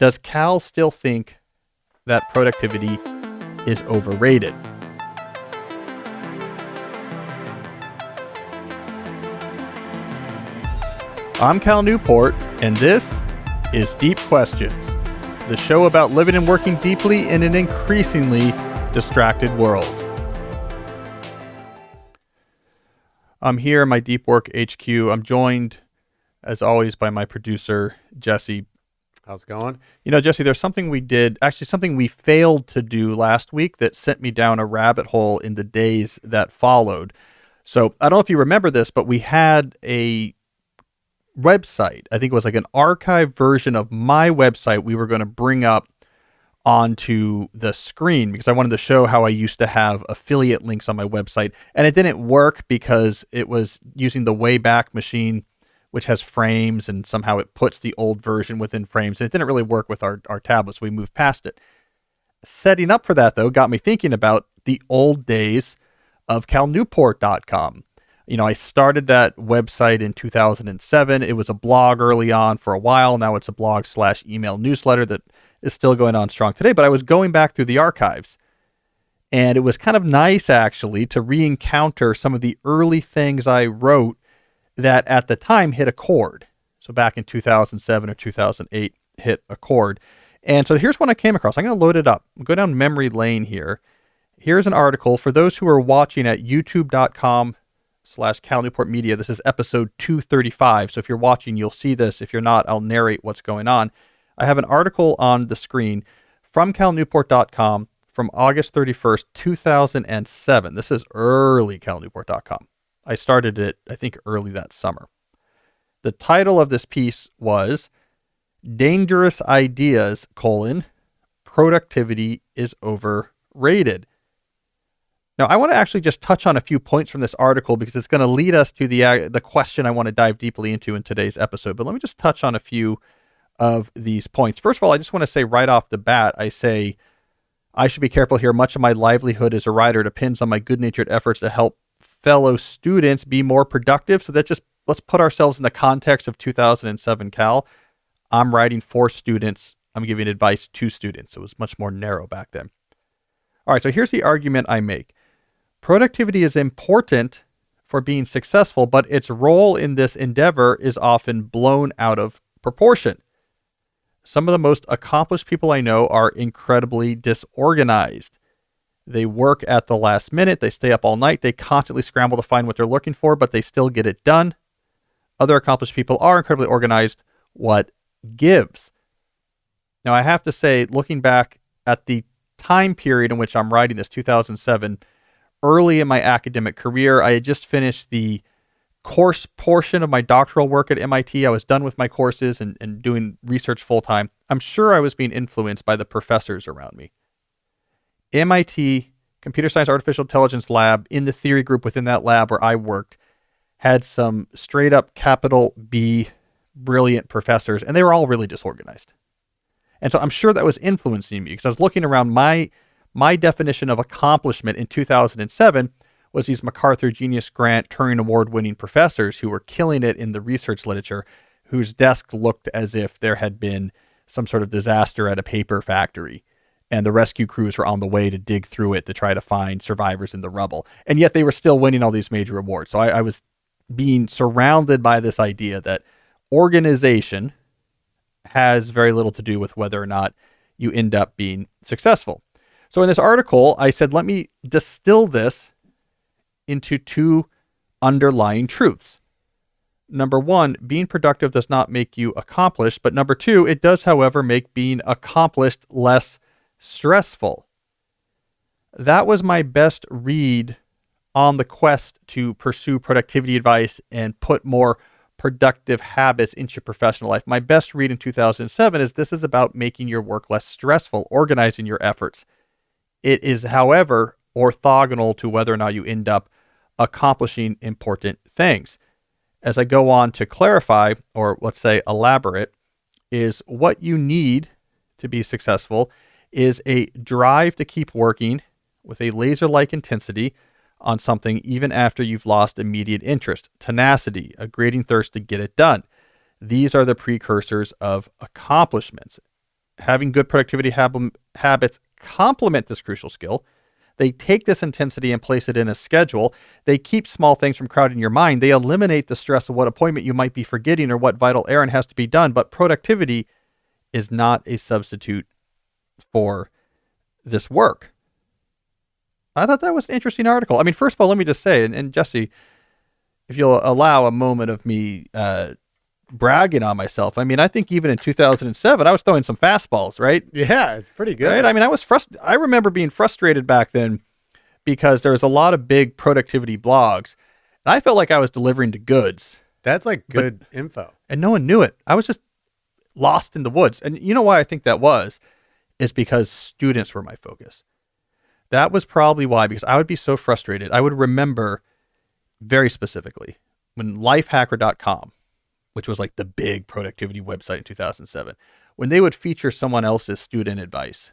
Does Cal still think that productivity is overrated? I'm Cal Newport, and this is Deep Questions, the show about living and working deeply in an increasingly distracted world. I'm here in my Deep Work HQ. I'm joined, as always, by my producer, Jesse. How's it going? You know, Jesse, there's something we did, actually something we failed to do last week that sent me down a rabbit hole in the days that followed. So I don't know if you remember this, but we had a website. I think it was like an archived version of my website we were going to bring up onto the screen because I wanted to show how I used to have affiliate links on my website. And it didn't work because it was using the Wayback Machine, which has frames, and somehow it puts the old version within frames. And it didn't really work with our tablets. We moved past it. Setting up for that, though, got me thinking about the old days of calnewport.com. You know, I started that website in 2007. It was a blog early on for a while. Now it's a blog/email newsletter that is still going on strong today. But I was going back through the archives, and it was kind of nice, actually, to re-encounter some of the early things I wrote that at the time hit a chord. So back in 2007 or 2008, hit a chord. And so here's one I came across. I'm going to load it up. I'll go down memory lane here. Here's an article for those who are watching at youtube.com/Cal Newport Media. This is episode 235. So if you're watching, you'll see this. If you're not, I'll narrate what's going on. I have an article on the screen from calnewport.com from August 31st, 2007. This is early calnewport.com. I started it, I think, early that summer. The title of this piece was Dangerous Ideas, Productivity is Overrated. Now, I want to actually just touch on a few points from this article because it's going to lead us to the question I want to dive deeply into in today's episode. But let me just touch on a few of these points. First of all, I just want to say right off the bat, I say I should be careful here. Much of my livelihood as a writer depends on my good-natured efforts to help fellow students be more productive. So let's put ourselves in the context of 2007 Cal. I'm writing for students. I'm giving advice to students. It was much more narrow back then. All right, so here's the argument I make. Productivity is important for being successful, but its role in this endeavor is often blown out of proportion. Some of the most accomplished people I know are incredibly disorganized. They work at the last minute. They stay up all night. They constantly scramble to find what they're looking for, but they still get it done. Other accomplished people are incredibly organized. What gives? Now, I have to say, looking back at the time period in which I'm writing this, 2007, early in my academic career, I had just finished the course portion of my doctoral work at MIT. I was done with my courses and doing research full-time. I'm sure I was being influenced by the professors around me. MIT Computer Science Artificial Intelligence Lab, in the theory group within that lab where I worked, had some straight up capital B brilliant professors, and they were all really disorganized. And so I'm sure that was influencing me because I was looking around. My definition of accomplishment in 2007 was these MacArthur Genius Grant Turing Award winning professors who were killing it in the research literature, whose desk looked as if there had been some sort of disaster at a paper factory, and the rescue crews were on the way to dig through it to try to find survivors in the rubble. And yet they were still winning all these major awards. So I was being surrounded by this idea that organization has very little to do with whether or not you end up being successful. So in this article, I said, let me distill this into two underlying truths. Number one, being productive does not make you accomplished. But number two, it does, however, make being accomplished less stressful. That was my best read on the quest to pursue productivity advice and put more productive habits into your professional life. My best read in 2007 is this is about making your work less stressful, organizing your efforts. It is, however, orthogonal to whether or not you end up accomplishing important things. As I go on to clarify, or let's say elaborate, is what you need to be successful is a drive to keep working with a laser-like intensity on something even after you've lost immediate interest, tenacity, a grating thirst to get it done. These are the precursors of accomplishments. having good productivity habits complement this crucial skill. They take this intensity and place it in a schedule. They keep small things from crowding your mind. They eliminate the stress of what appointment you might be forgetting or what vital errand has to be done. But productivity is not a substitute for this work. I thought that was an interesting article. I mean, first of all, let me just say, and Jesse, if you'll allow a moment of me bragging on myself. I mean, I think even in 2007, I was throwing some fastballs, right? Yeah, it's pretty good. Right? I mean, I remember being frustrated back then because there was a lot of big productivity blogs, and I felt like I was delivering the goods. That's like good info. And no one knew it. I was just lost in the woods. And you know why I think that was? Is because students were my focus. That was probably why, because I would be so frustrated. I would remember very specifically when lifehacker.com, which was like the big productivity website in 2007, when they would feature someone else's student advice,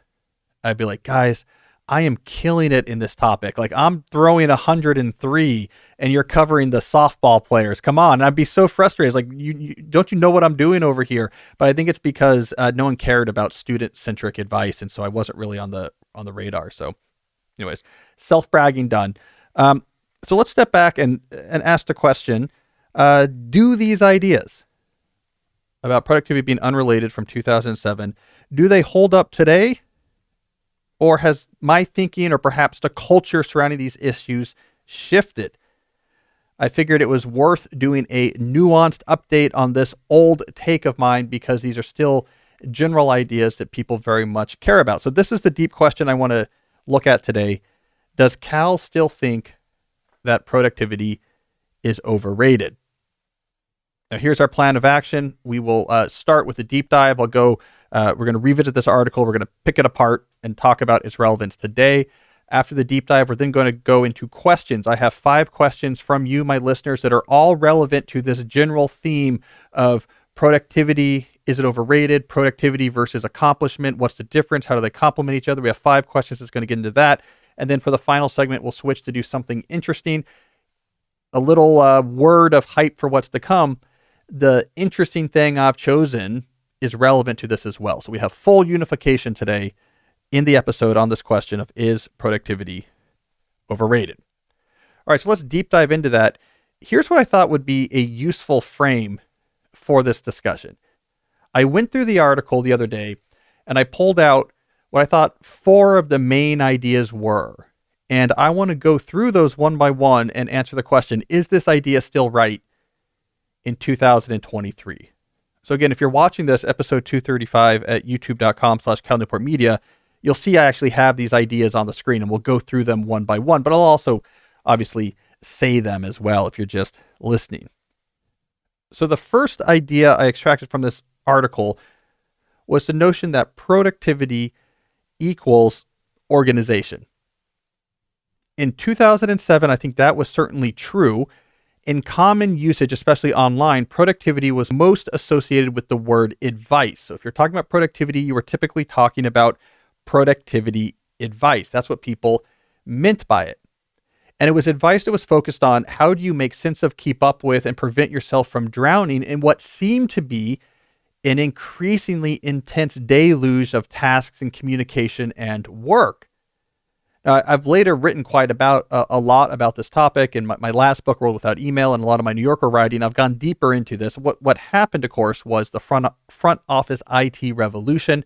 I'd be like, guys, I am killing it in this topic. Like, I'm throwing 103 and you're covering the softball players. Come on. And I'd be so frustrated. It's like, you don't you know what I'm doing over here? But I think it's because no one cared about student-centric advice. And so I wasn't really on the radar. So anyways, self-bragging done. So let's step back and ask the question, do these ideas about productivity being unrelated from 2007, do they hold up today? Or has my thinking or perhaps the culture surrounding these issues shifted? I figured it was worth doing a nuanced update on this old take of mine because these are still general ideas that people very much care about. So this is the deep question I want to look at today. Does Cal still think that productivity is overrated? Now, here's our plan of action. We will start with a deep dive. We're going to revisit this article. We're going to pick it apart and talk about its relevance today. After the deep dive, we're then going to go into questions. I have 5 questions from you, my listeners, that are all relevant to this general theme of productivity. Is it overrated? Productivity versus accomplishment. What's the difference? How do they complement each other? We have 5 questions that's going to get into that. And then for the final segment, we'll switch to do something interesting. A little word of hype for what's to come. The interesting thing I've chosen is relevant to this as well. So we have full unification today in the episode on this question of, is productivity overrated? All right, so let's deep dive into that. Here's what I thought would be a useful frame for this discussion. I went through the article the other day and I pulled out what I thought 4 of the main ideas were. And I want to go through those one by one and answer the question, is this idea still right in 2023? So again, if you're watching this episode 235 at youtube.com/Cal Newport Media, you'll see I actually have these ideas on the screen and we'll go through them one by one, but I'll also obviously say them as well if you're just listening. So the first idea I extracted from this article was the notion that productivity equals organization. In 2007, I think that was certainly true. In common usage, especially online, productivity was most associated with the word advice. So if you're talking about productivity, you were typically talking about productivity advice. That's what people meant by it. And it was advice that was focused on how do you make sense of, keep up with, and prevent yourself from drowning in what seemed to be an increasingly intense deluge of tasks and communication and work. Now, I've later written quite a lot about this topic in my last book, World Without Email, and a lot of my New Yorker writing. I've gone deeper into this. What happened, of course, was the front office IT revolution,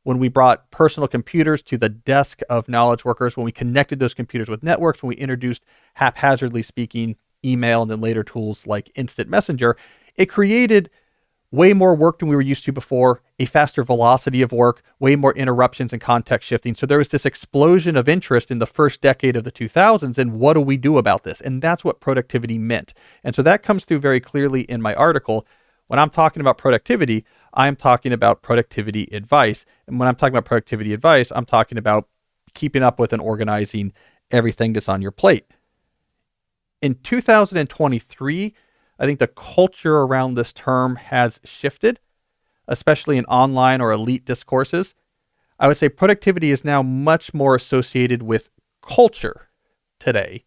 when we brought personal computers to the desk of knowledge workers, when we connected those computers with networks, when we introduced, haphazardly speaking, email, and then later tools like instant messenger. It created way more work than we were used to before, a faster velocity of work, way more interruptions and context shifting. So there was this explosion of interest in the first decade of the 2000s. And what do we do about this? And that's what productivity meant. And so that comes through very clearly in my article. When I'm talking about productivity, I'm talking about productivity advice. And when I'm talking about productivity advice, I'm talking about keeping up with and organizing everything that's on your plate. In 2023, I think the culture around this term has shifted, especially in online or elite discourses. I would say productivity is now much more associated with culture today,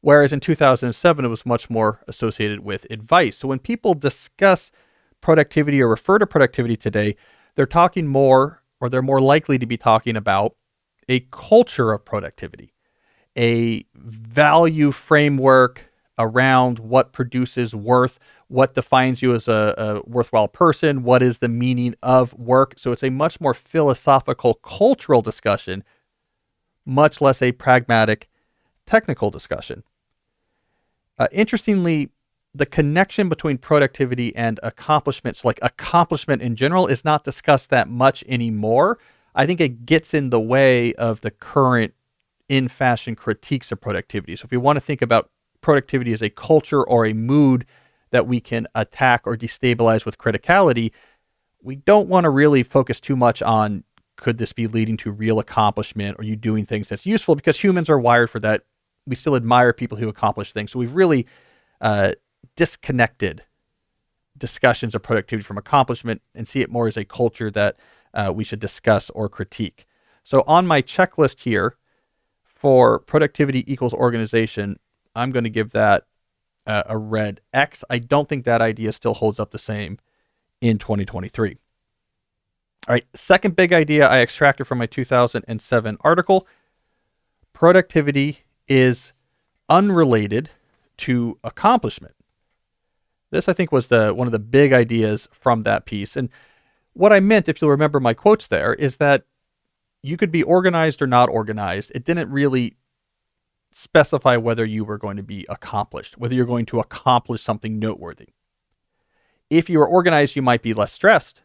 whereas in 2007, it was much more associated with advice. So when people discuss productivity or refer to productivity today, They're talking more, or they're more likely to be talking about a culture of productivity, a value framework around what produces worth, what defines you as a worthwhile person, what is the meaning of work. So it's a much more philosophical, cultural discussion, much less a pragmatic, technical discussion. Interestingly, the connection between productivity and accomplishments, like accomplishment in general, is not discussed that much anymore. I think it gets in the way of the current in fashion critiques of productivity. So if we want to think about productivity as a culture or a mood that we can attack or destabilize with criticality, we don't want to really focus too much on could this be leading to real accomplishment? Are you doing things that's useful? Because humans are wired for that. We still admire people who accomplish things. So we've really disconnected discussions of productivity from accomplishment and see it more as a culture that we should discuss or critique. So on my checklist here for productivity equals organization, I'm going to give that a red X. I don't think that idea still holds up the same in 2023. All right, second big idea I extracted from my 2007 article: productivity is unrelated to accomplishment. This, I think, was one of the big ideas from that piece. And what I meant, if you'll remember my quotes there, is that you could be organized or not organized. It didn't really specify whether you were going to be accomplished, whether you're going to accomplish something noteworthy. If you were organized, you might be less stressed,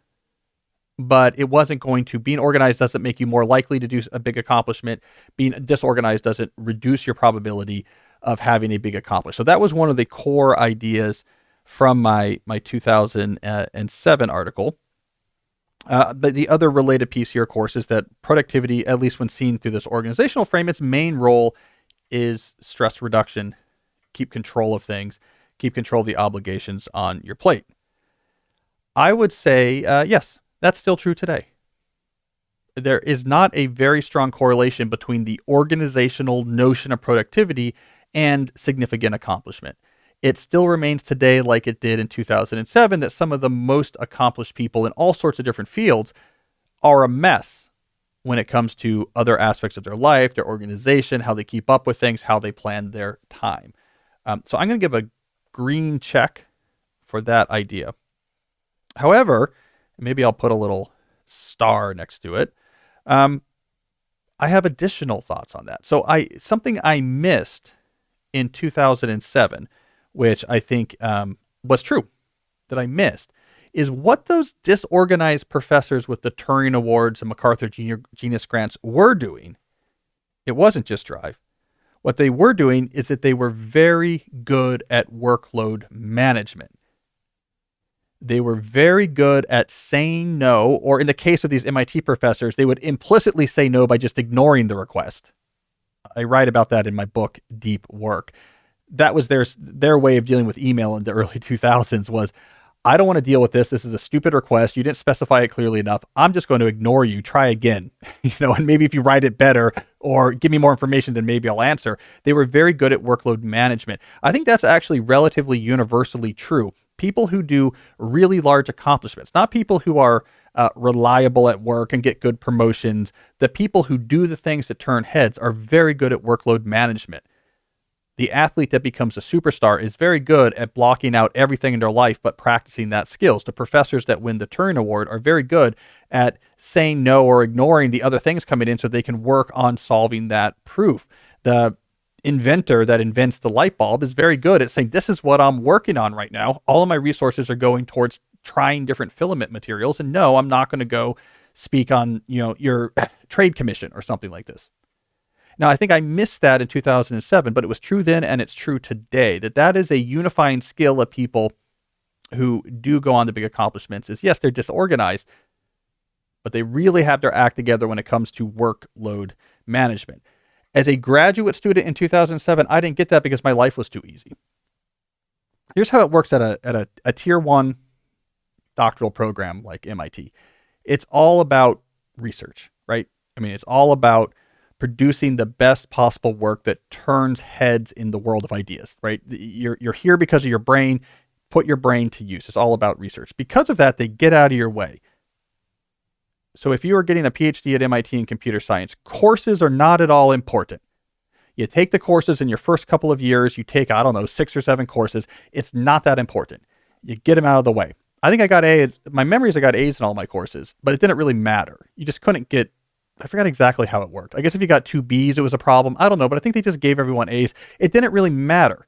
but it wasn't going to. Being organized doesn't make you more likely to do a big accomplishment. Being disorganized doesn't reduce your probability of having a big accomplishment. So that was one of the core ideas from my 2007 article. But the other related piece here, of course, is that productivity, at least when seen through this organizational frame, its main role is stress reduction, keep control of things, keep control of the obligations on your plate. I would say, yes, that's still true today. There is not a very strong correlation between the organizational notion of productivity and significant accomplishment. It still remains today, like it did in 2007, that some of the most accomplished people in all sorts of different fields are a mess when it comes to other aspects of their life, their organization, how they keep up with things, how they plan their time. So I'm going to give a green check for that idea. However, maybe I'll put a little star next to it. I have additional thoughts on that. So something I missed in 2007, which I think was true, that I missed, is what those disorganized professors with the Turing Awards and MacArthur Genius Grants were doing. It wasn't just drive. What they were doing is that they were very good at workload management. They were very good at saying no, or in the case of these MIT professors, they would implicitly say no by just ignoring the request. I write about that in my book, Deep Work. That was their way of dealing with email in the early 2000s was, I don't want to deal with this. This is a stupid request. You didn't specify it clearly enough. I'm just going to ignore you. Try again. And maybe if you write it better or give me more information, then maybe I'll answer. They were very good at workload management. I think that's actually relatively universally true. People who do really large accomplishments, not people who are reliable at work and get good promotions. The people who do the things that turn heads are very good at workload management. The athlete that becomes a superstar is very good at blocking out everything in their life but practicing that skills. The professors that win the Turing Award are very good at saying no or ignoring the other things coming in so they can work on solving that proof. The inventor that invents the light bulb is very good at saying, this is what I'm working on right now. All of my resources are going towards trying different filament materials. And no, I'm not going to go speak on, your trade commission or something like this. Now, I think I missed that in 2007, but it was true then and it's true today, that is a unifying skill of people who do go on to big accomplishments is, yes, they're disorganized, but they really have their act together when it comes to workload management. As a graduate student in 2007, I didn't get that because my life was too easy. Here's how it works at a tier 1 doctoral program like MIT. It's all about research, right? It's all about producing the best possible work that turns heads in the world of ideas, right? You're here because of your brain. Put your brain to use. It's all about research. Because of that, they get out of your way. So if you are getting a PhD at MIT in computer science, courses are not at all important. You take the courses in your first couple of years, you take, I don't know, 6 or 7 courses. It's not that important. You get them out of the way. I think I got A's. My memory is I got A's in all my courses, but it didn't really matter. You just couldn't get, I forgot exactly how it worked. I guess if you got 2 B's, it was a problem. I don't know, but I think they just gave everyone A's. It didn't really matter.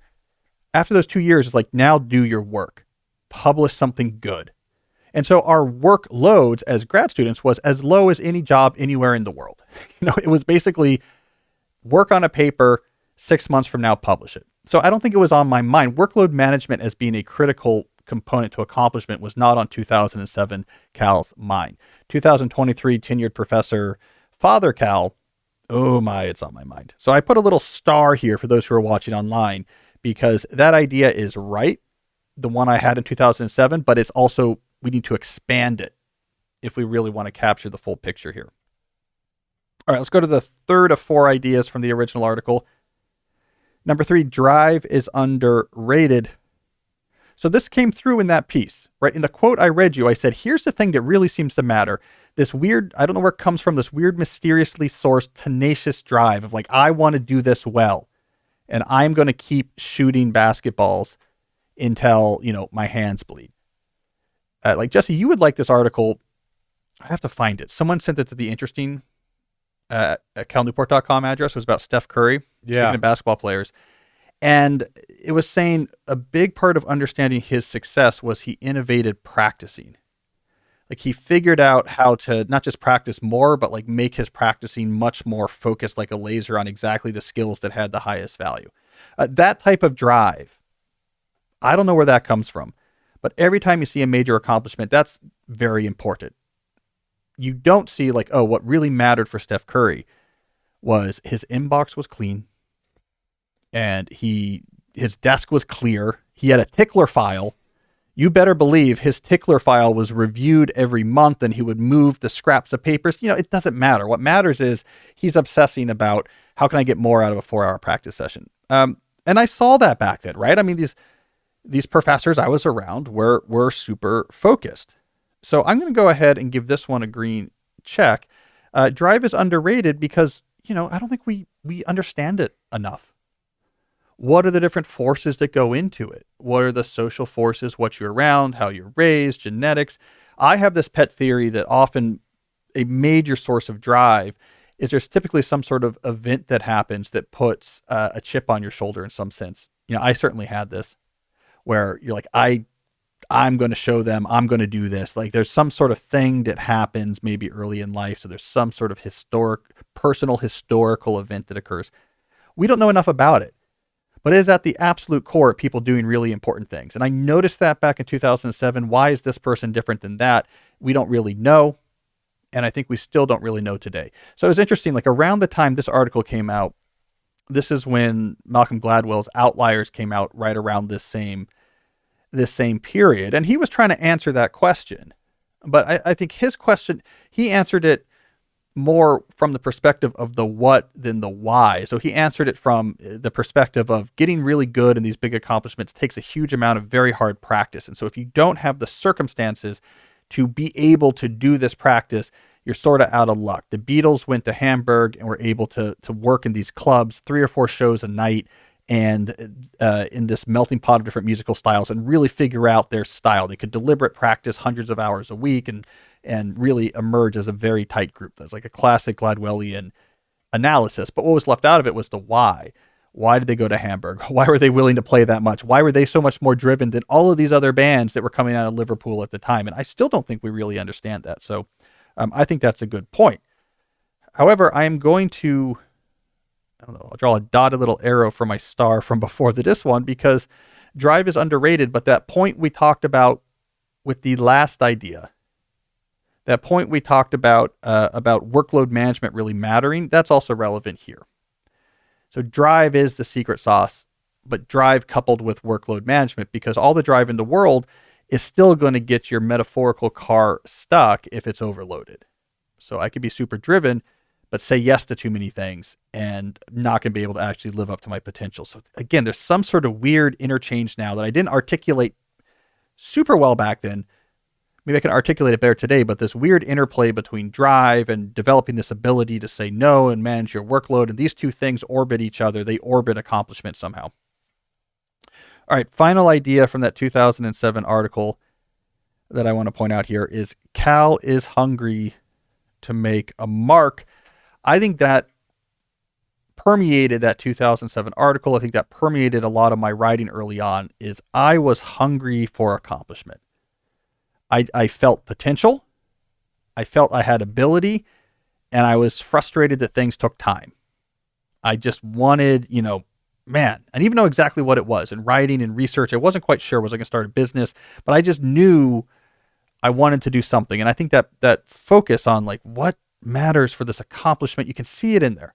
After those 2 years, it's like, now do your work. Publish something good. And so our workloads as grad students was as low as any job anywhere in the world. It was basically work on a paper, 6 months from now, publish it. So I don't think it was on my mind. Workload management as being a critical component to accomplishment was not on 2007 Cal's mind. 2023 tenured professor, Father Cal, oh my, it's on my mind. So I put a little star here for those who are watching online because that idea is right, the one I had in 2007, but it's also, we need to expand it if we really want to capture the full picture here. All right, let's go to the third of 4 ideas from the original article. Number 3, drive is underrated. So this came through in that piece, right? In the quote I read you, I said, here's the thing that really seems to matter. This weird, I don't know where it comes from, this weird, mysteriously sourced, tenacious drive of like, I want to do this well. And I'm going to keep shooting basketballs until, my hands bleed. Like, Jesse, you would like this article. I have to find it. Someone sent it to the interesting at calnewport.com address. It was about Steph Curry, speaking of basketball players. And it was saying a big part of understanding his success was he innovated practicing. Like he figured out how to not just practice more, but like make his practicing much more focused like a laser on exactly the skills that had the highest value. That type of drive, I don't know where that comes from. But every time you see a major accomplishment, that's very important. You don't see like, oh, what really mattered for Steph Curry was his inbox was clean and his desk was clear. He had a tickler file. You better believe his tickler file was reviewed every month and he would move the scraps of papers. It doesn't matter. What matters is he's obsessing about how can I get more out of a 4-hour practice session. And I saw that back then, right? I mean, these professors I was around were super focused. So I'm going to go ahead and give this one a green check. Drive is underrated because, I don't think we understand it enough. What are the different forces that go into it? What are the social forces, what you're around, how you're raised, genetics? I have this pet theory that often a major source of drive is there's typically some sort of event that happens that puts a chip on your shoulder in some sense. I certainly had this where you're like, I'm going to show them, I'm going to do this. Like there's some sort of thing that happens maybe early in life. So there's some sort of personal historical event that occurs. We don't know enough about it, but it is at the absolute core of people doing really important things. And I noticed that back in 2007. Why is this person different than that? We don't really know. And I think we still don't really know today. So it was interesting, like around the time this article came out, this is when Malcolm Gladwell's Outliers came out right around this same period. And he was trying to answer that question. But I think his question, he answered it more from the perspective of the what than the why. So he answered it from the perspective of getting really good in these big accomplishments takes a huge amount of very hard practice. And so if you don't have the circumstances to be able to do this practice, you're sort of out of luck. The Beatles went to Hamburg and were able to work in these clubs, 3 or 4 shows a night, and in this melting pot of different musical styles and really figure out their style. They could deliberate practice hundreds of hours a week and really emerge as a very tight group. That's like a classic Gladwellian analysis. But what was left out of it was the why. Why did they go to Hamburg? Why were they willing to play that much? Why were they so much more driven than all of these other bands that were coming out of Liverpool at the time? And I still don't think we really understand that. So I think that's a good point. However, I am going to, I'll draw a dotted little arrow for my star from before this one because drive is underrated. But that point we talked about with the last idea, that point we talked about workload management really mattering, that's also relevant here. So drive is the secret sauce, but drive coupled with workload management, because all the drive in the world is still going to get your metaphorical car stuck if it's overloaded. So I could be super driven, but say yes to too many things and not going to be able to actually live up to my potential. So again, there's some sort of weird interchange now that I didn't articulate super well back then, maybe I can articulate it better today, but this weird interplay between drive and developing this ability to say no and manage your workload. And these two things orbit each other. They orbit accomplishment somehow. All right. Final idea from that 2007 article that I want to point out here is Cal is hungry to make a mark. I think that permeated that 2007 article. I think that permeated a lot of my writing early on is I was hungry for accomplishment. I felt potential. I felt I had ability, and I was frustrated that things took time. I just wanted, man, I didn't even know exactly what it was. In writing and research, I wasn't quite sure. Was I going to start a business? But I just knew I wanted to do something. And I think that focus on like what matters for this accomplishment, you can see it in there.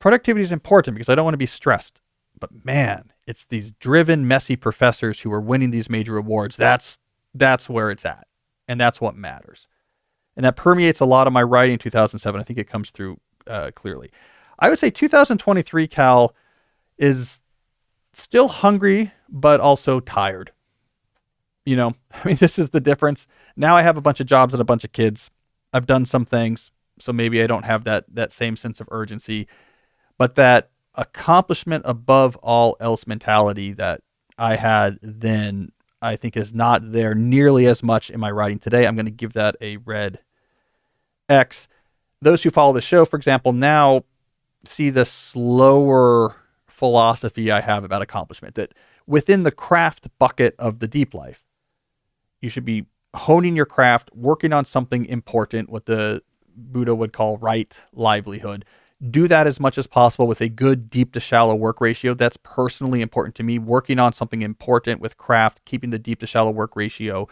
Productivity is important because I don't want to be stressed. But man, it's these driven, messy professors who are winning these major awards. That's where it's at. And that's what matters. And that permeates a lot of my writing in 2007. I think it comes through clearly. I would say 2023 Cal is still hungry, but also tired. This is the difference. Now I have a bunch of jobs and a bunch of kids. I've done some things, so maybe I don't have that same sense of urgency. But that accomplishment above all else mentality that I had then, I think is not there nearly as much in my writing today. I'm going to give that a red X. Those who follow the show, for example, now see the slower philosophy I have about accomplishment, that within the craft bucket of the deep life, you should be honing your craft, working on something important, what the Buddha would call right livelihood. Do that as much as possible with a good deep to shallow work ratio. That's personally important to me. Working on something important with craft, keeping the deep to shallow work ratio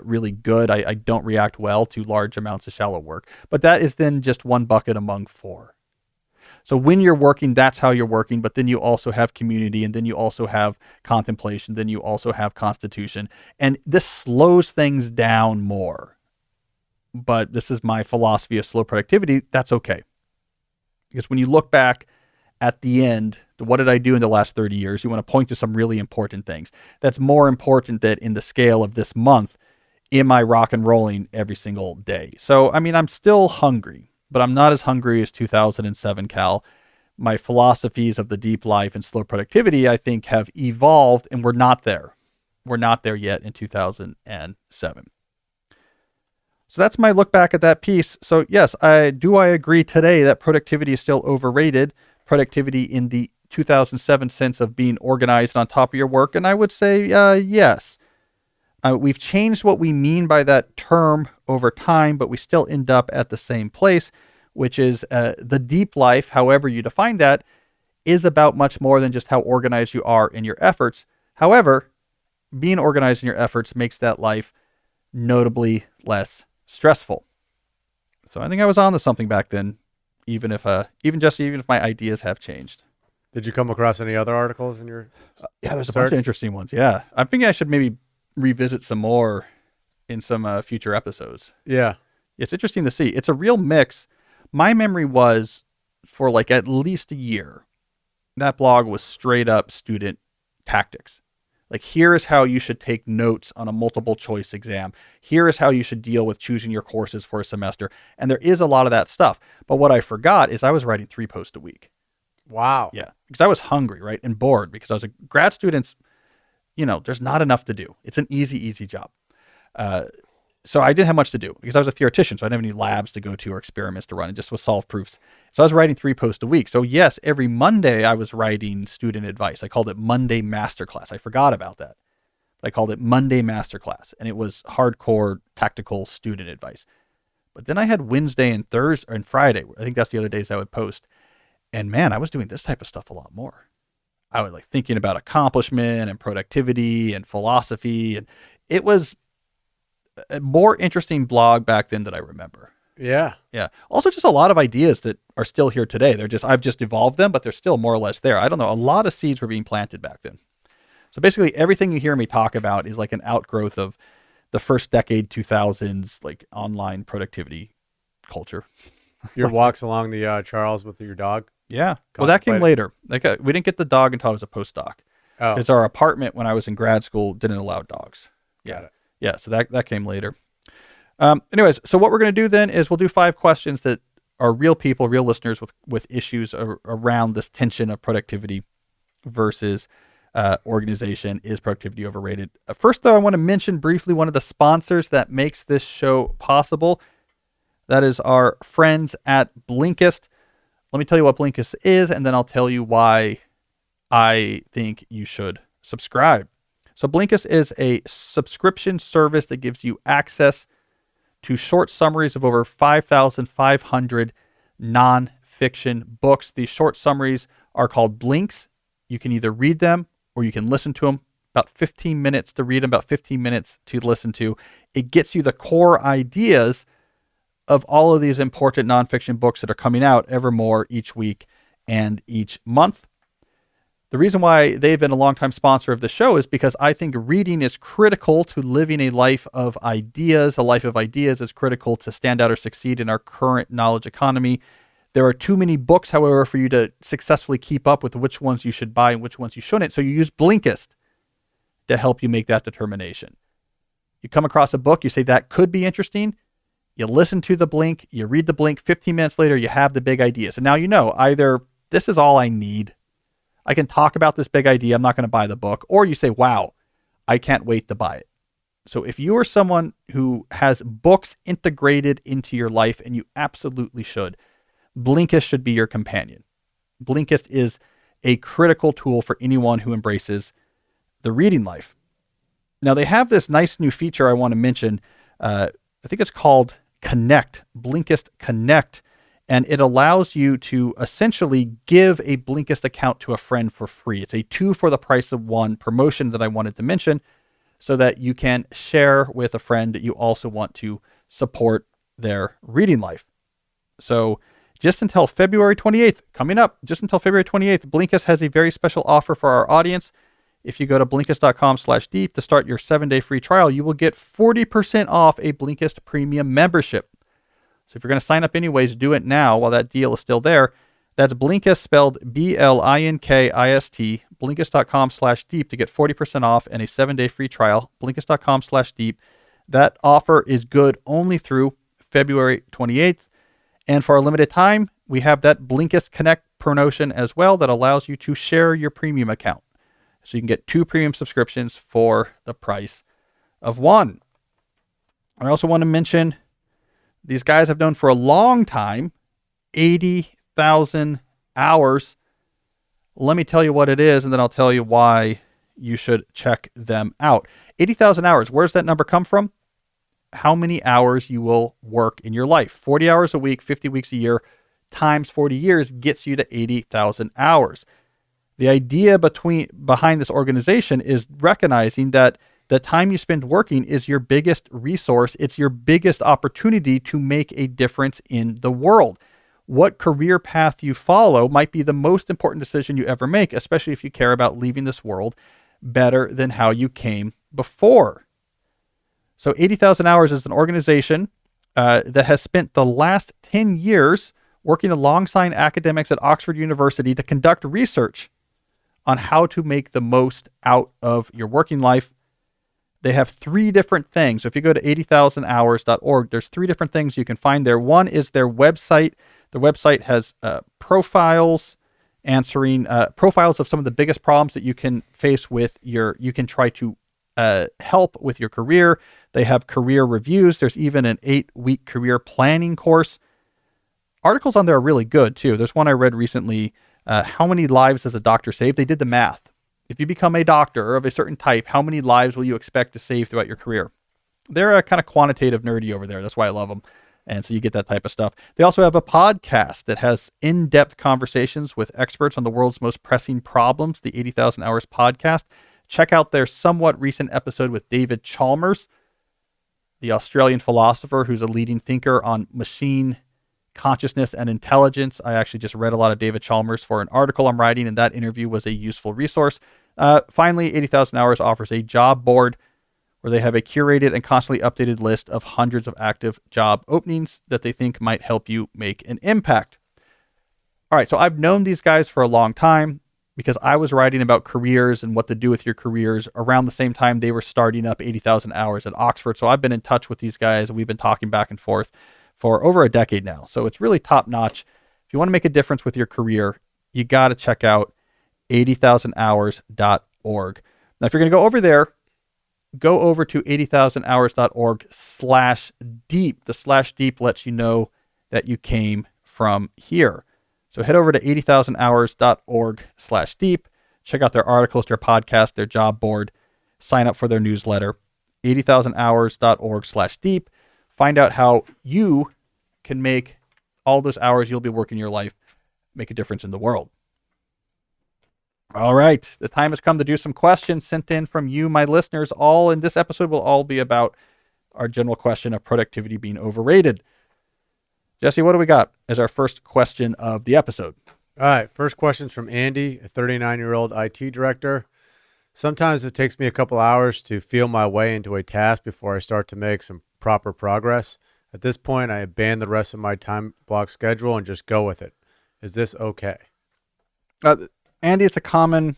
really good. I don't react well to large amounts of shallow work. But that is then just one bucket among four. So when you're working, that's how you're working. But then you also have community, and then you also have contemplation. Then you also have constitution. And this slows things down more. But this is my philosophy of slow productivity. That's okay. Because when you look back at the end, what did I do in the last 30 years? You want to point to some really important things. That's more important that in the scale of this month, am I rock and rolling every single day? So, I'm still hungry, but I'm not as hungry as 2007 Cal. My philosophies of the deep life and slow productivity, I think, have evolved, and we're not there. We're not there yet in 2007. So that's my look back at that piece. So yes, I agree today that productivity is still overrated. Productivity in the 2007 sense of being organized on top of your work. And I would say, yes. We've changed what we mean by that term over time, but we still end up at the same place, which is the deep life, however you define that, is about much more than just how organized you are in your efforts. However, being organized in your efforts makes that life notably less stressful. So I think I was on to something back then, even if my ideas have changed. Did you come across any other articles in your yeah, there's search? a bunch of interesting ones. Yeah. I'm thinking I should maybe revisit some more in some future episodes. Yeah. It's interesting to see. It's a real mix. My memory was for like at least a year, that blog was straight up student tactics. Like, here is how you should take notes on a multiple choice exam. Here is how you should deal with choosing your courses for a semester. And there is a lot of that stuff. But what I forgot is I was writing 3 posts a week. Wow. Yeah. Because I was hungry, right? And bored because I was a grad student. There's not enough to do. It's an easy job. So I didn't have much to do because I was a theoretician. So I didn't have any labs to go to or experiments to run. It just was solve proofs. So I was writing 3 posts a week. So yes, every Monday I was writing student advice. I called it Monday Masterclass. I forgot about that. I called it Monday Masterclass, and it was hardcore tactical student advice. But then I had Wednesday and Thursday and Friday. I think that's the other days I would post. And man, I was doing this type of stuff a lot more. I was like thinking about accomplishment and productivity and philosophy. And it was a more interesting blog back then that I remember. Yeah. Yeah. Also just a lot of ideas that are still here today. I've just evolved them, but they're still more or less there. I don't know. A lot of seeds were being planted back then. So basically everything you hear me talk about is like an outgrowth of the first decade, 2000s, like online productivity culture. Your walks along the Charles with your dog? Yeah. Well, that came later. Like we didn't get the dog until I was a postdoc. Oh. Because our apartment when I was in grad school didn't allow dogs. Yeah. Yeah, so that came later. Anyways, so what we're going to do then is we'll do 5 questions that are real people, real listeners with issues around this tension of productivity versus organization. Is productivity overrated? First, though, I want to mention briefly one of the sponsors that makes this show possible. That is our friends at Blinkist. Let me tell you what Blinkist is, and then I'll tell you why I think you should subscribe. So Blinkist is a subscription service that gives you access to short summaries of over 5,500 nonfiction books. These short summaries are called blinks. You can either read them or you can listen to them. About 15 minutes to read them, about 15 minutes to listen to. It gets you the core ideas of all of these important nonfiction books that are coming out ever more each week and each month. The reason why they've been a longtime sponsor of the show is because I think reading is critical to living a life of ideas. A life of ideas is critical to stand out or succeed in our current knowledge economy. There are too many books, however, for you to successfully keep up with which ones you should buy and which ones you shouldn't. So you use Blinkist to help you make that determination. You come across a book, you say that could be interesting. You listen to the blink, you read the blink, 15 minutes later, you have the big idea. So now you know either this is all I need. I can talk about this big idea. I'm not going to buy the book. Or you say, wow, I can't wait to buy it. So if you are someone who has books integrated into your life, and you absolutely should, Blinkist should be your companion. Blinkist is a critical tool for anyone who embraces the reading life. Now they have this nice new feature I want to mention. I think it's called Connect, Blinkist Connect. And it allows you to essentially give a Blinkist account to a friend for free. It's a 2 for the price of 1 promotion that I wanted to mention so that you can share with a friend that you also want to support their reading life. So just until February 28th, coming up, just until February 28th, Blinkist has a very special offer for our audience. If you go to Blinkist.com/deep to start your 7-day free trial, you will get 40% off a Blinkist premium membership. So if you're going to sign up anyways, do it now while that deal is still there. That's Blinkist, spelled Blinkist, Blinkist.com/deep to get 40% off and a 7-day free trial. Blinkist.com/deep. That offer is good only through February 28th. And for a limited time, we have that Blinkist Connect promotion as well that allows you to share your premium account. So you can get 2 premium subscriptions for the price of 1. I also want to mention these guys I've known for a long time, 80,000 hours. Let me tell you what it is, and then I'll tell you why you should check them out. 80,000 hours. Where does that number come from? How many hours you will work in your life. 40 hours a week, 50 weeks a year, times 40 years gets you to 80,000 hours. The idea behind this organization is recognizing that the time you spend working is your biggest resource. It's your biggest opportunity to make a difference in the world. What career path you follow might be the most important decision you ever make, especially if you care about leaving this world better than how you came before. So 80,000 hours is an organization that has spent the last 10 years working alongside academics at Oxford University to conduct research on how to make the most out of your working life. They have 3 different things. So if you go to 80,000hours.org, there's 3 different things you can find there. One is their website. The website has profiles, answering profiles of some of the biggest problems that you can face with you can try to help with your career. They have career reviews. There's even an 8-week career planning course. Articles on there are really good too. There's one I read recently, how many lives does a doctor save? They did the math. If you become a doctor of a certain type, how many lives will you expect to save throughout your career? They're kind of quantitative nerdy over there. That's why I love them. And so you get that type of stuff. They also have a podcast that has in-depth conversations with experts on the world's most pressing problems, the 80,000 Hours podcast. Check out their somewhat recent episode with David Chalmers, the Australian philosopher who's a leading thinker on machine consciousness and intelligence. I actually just read a lot of David Chalmers for an article I'm writing, and that interview was a useful resource. Finally, 80,000 Hours offers a job board where they have a curated and constantly updated list of hundreds of active job openings that they think might help you make an impact. All right, so I've known these guys for a long time. because I was writing about careers and what to do with your careers around the same time they were starting up 80,000 hours at Oxford. So I've been in touch with these guys. We've been talking back and forth for over a decade now. So it's really top notch. If you want to make a difference with your career, you got to check out 80,000hours.org. Now, if you're going to go over there, go over to 80,000hours.org/deep. The /deep lets you know that you came from here. So head over to 80,000hours.org/deep. Check out their articles, their podcast, their job board. Sign up for their newsletter. 80,000hours.org/deep. Find out how you can make all those hours you'll be working your life make a difference in the world. All right. The time has come to do some questions sent in from you, my listeners. All in this episode will all be about our general question of productivity being overrated. Jesse, what do we got as our first question of the episode? All right. First question's from Andy, a 39-year-old IT director. Sometimes it takes me a couple hours to feel my way into a task before I start to make some proper progress. At this point, I abandon the rest of my time block schedule and just go with it. Is this okay? Andy, it's a common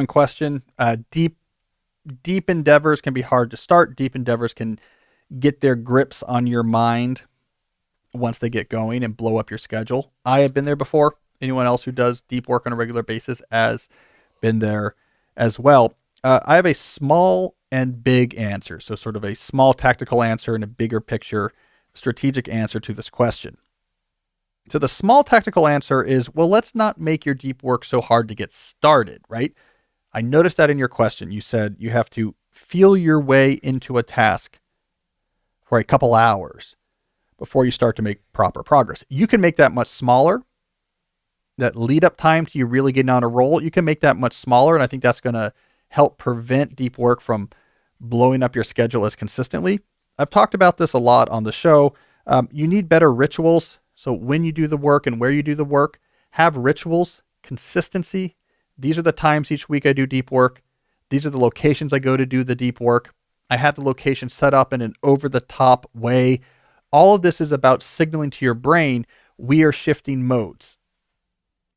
question. Deep endeavors can be hard to start. Deep endeavors can get their grips on your mind once they get going and blow up your schedule. I have been there before. Anyone else who does deep work on a regular basis has been there as well. I have a small and big answer. So sort of a small tactical answer and a bigger picture strategic answer to this question. So the small tactical answer is, well, let's not make your deep work so hard to get started, right? I noticed that in your question. You said you have to feel your way into a task for a couple hours before you start to make proper progress. You can make that much smaller. That lead up time to you really getting on a roll, you can make that much smaller. And I think that's going to help prevent deep work from blowing up your schedule as consistently. I've talked about this a lot on the show. You need better rituals. So when you do the work and where you do the work, have rituals, consistency. These are the times each week I do deep work. These are the locations I go to do the deep work. I have the location set up in an over-the-top way. All of this is about signaling to your brain, we are shifting modes.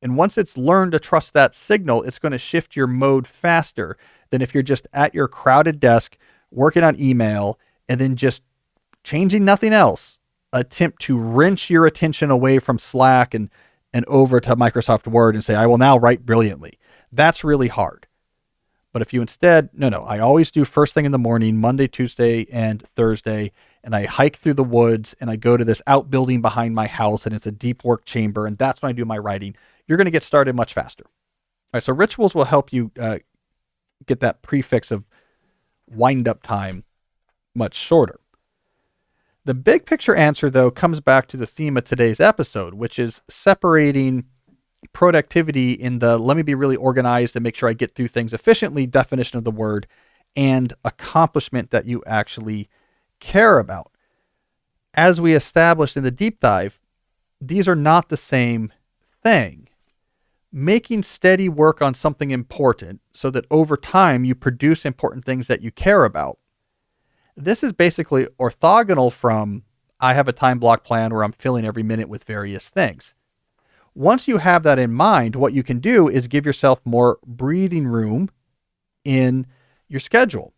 And once it's learned to trust that signal, it's going to shift your mode faster than if you're just at your crowded desk working on email and then just changing nothing else. Attempt to wrench your attention away from Slack and over to Microsoft Word and say, I will now write brilliantly. That's really hard. But if you instead, I always do first thing in the morning, Monday, Tuesday, and Thursday, and I hike through the woods and I go to this outbuilding behind my house and it's a deep work chamber. And that's when I do my writing. You're going to get started much faster. All right. So rituals will help you get that prefix of wind up time much shorter. The big picture answer, though, comes back to the theme of today's episode, which is separating productivity in the let me be really organized and make sure I get through things efficiently definition of the word and accomplishment that you actually care about. As we established in the deep dive, these are not the same thing. Making steady work on something important so that over time you produce important things that you care about. This is basically orthogonal from I have a time block plan where I'm filling every minute with various things. Once you have that in mind, what you can do is give yourself more breathing room in your schedule.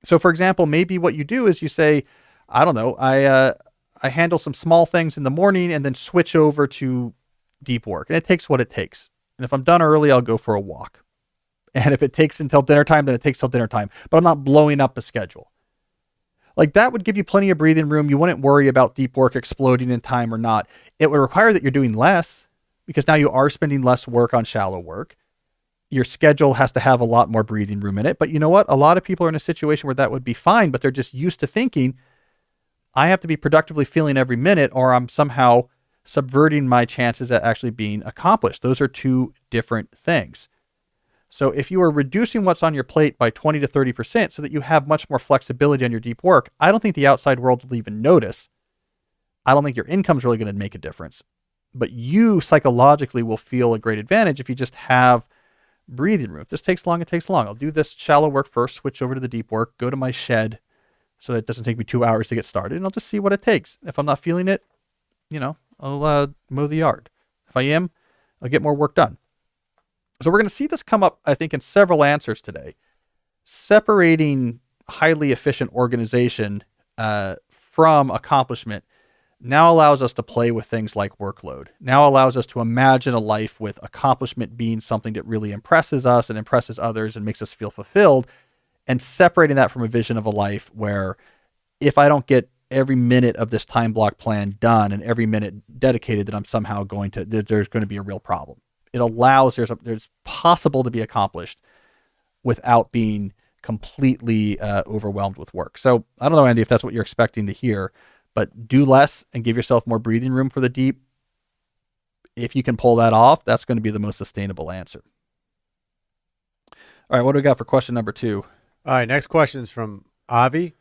So for example, maybe what you do is you say, I don't know, I handle some small things in the morning and then switch over to deep work. And it takes what it takes. And if I'm done early, I'll go for a walk. And if it takes until dinner time, then it takes till dinner time. But I'm not blowing up a schedule. Like that would give you plenty of breathing room. You wouldn't worry about deep work exploding in time or not. It would require that you're doing less because now you are spending less work on shallow work. Your schedule has to have a lot more breathing room in it. But you know what? A lot of people are in a situation where that would be fine, but they're just used to thinking, I have to be productively feeling every minute or I'm somehow subverting my chances at actually being accomplished. Those are two different things. So if you are reducing what's on your plate by 20 to 30% so that you have much more flexibility on your deep work, I don't think the outside world will even notice. I don't think your income's really going to make a difference. But you psychologically will feel a great advantage if you just have breathing room. If this takes long, it takes long. I'll do this shallow work first, switch over to the deep work, go to my shed so that it doesn't take me 2 hours to get started, and I'll just see what it takes. If I'm not feeling it, I'll mow the yard. If I am, I'll get more work done. So we're going to see this come up, I think, in several answers today. Separating highly efficient organization from accomplishment now allows us to play with things like workload. Now allows us to imagine a life with accomplishment being something that really impresses us and impresses others and makes us feel fulfilled, and separating that from a vision of a life where if I don't get every minute of this time block plan done and every minute dedicated, that I'm somehow there's going to be a real problem. It allows, there's possible to be accomplished without being completely overwhelmed with work. So I don't know, Andy, if that's what you're expecting to hear, but do less and give yourself more breathing room for the deep. If you can pull that off, that's going to be the most sustainable answer. All right, what do we got for question number 2? All right, next question is from Avi.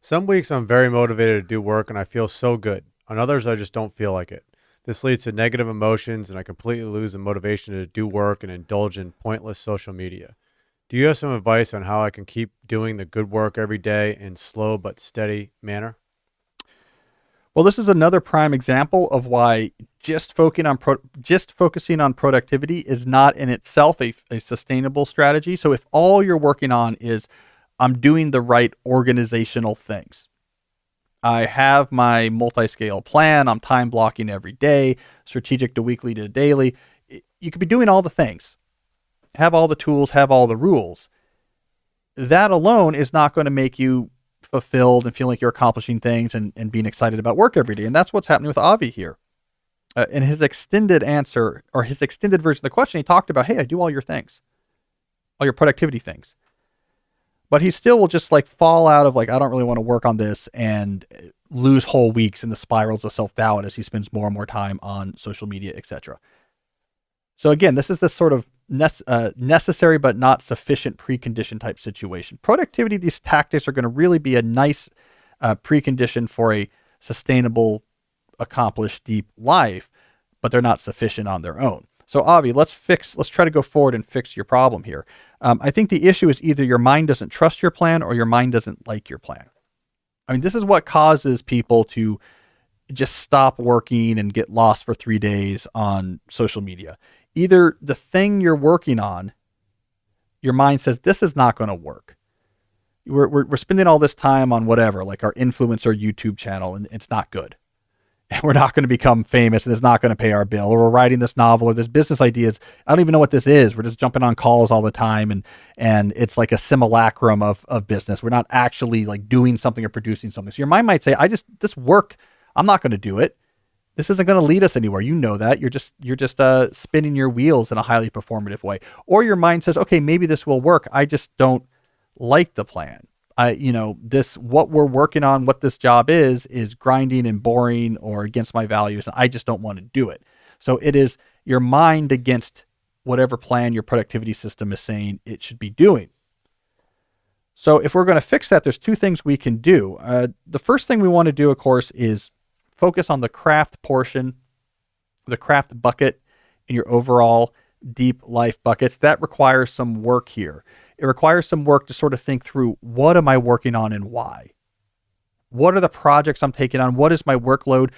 Some weeks I'm very motivated to do work and I feel so good. On others, I just don't feel like it. This leads to negative emotions and I completely lose the motivation to do work and indulge in pointless social media. Do you have some advice on how I can keep doing the good work every day in slow but steady manner? Well, this is another prime example of why just focusing on productivity is not in itself a sustainable strategy. So if all you're working on is I'm doing the right organizational things, I have my multi-scale plan, I'm time blocking every day, strategic to weekly to daily, you could be doing all the things, have all the tools, have all the rules. That alone is not going to make you fulfilled and feel like you're accomplishing things and being excited about work every day. And that's what's happening with Avi here. In his extended answer, or his extended version of the question, he talked about, hey, I do all your things, all your productivity things. But he still will just like fall out of like, I don't really want to work on this, and lose whole weeks in the spirals of self-doubt as he spends more and more time on social media, etc. So again, this is this sort of necessary but not sufficient precondition type situation. Productivity, these tactics are going to really be a nice precondition for a sustainable, accomplished, deep life, but they're not sufficient on their own. So Avi, let's try to go forward and fix your problem here. I think the issue is either your mind doesn't trust your plan or your mind doesn't like your plan. I mean, this is what causes people to just stop working and get lost for 3 days on social media. Either the thing you're working on, your mind says, this is not going to work. We're spending all this time on whatever, like our influencer YouTube channel, and it's not good. And we're not going to become famous, and it's not going to pay our bill. Or we're writing this novel or this business ideas. I don't even know what this is. We're just jumping on calls all the time, and it's like a simulacrum of business. We're not actually like doing something or producing something. So your mind might say, this work, I'm not going to do it. This isn't going to lead us anywhere. You know that. You're just spinning your wheels in a highly performative way. Or your mind says, okay, maybe this will work. I just don't like the plan. What we're working on, what this job is grinding and boring or against my values. And I just don't want to do it. So it is your mind against whatever plan your productivity system is saying it should be doing. So if we're going to fix that, there's 2 things we can do. The first thing we want to do, of course, is focus on the craft portion, the craft bucket in your overall deep life buckets. That requires some work here. It requires some work to sort of think through, what am I working on and why? What are the projects I'm taking on? What is my workload?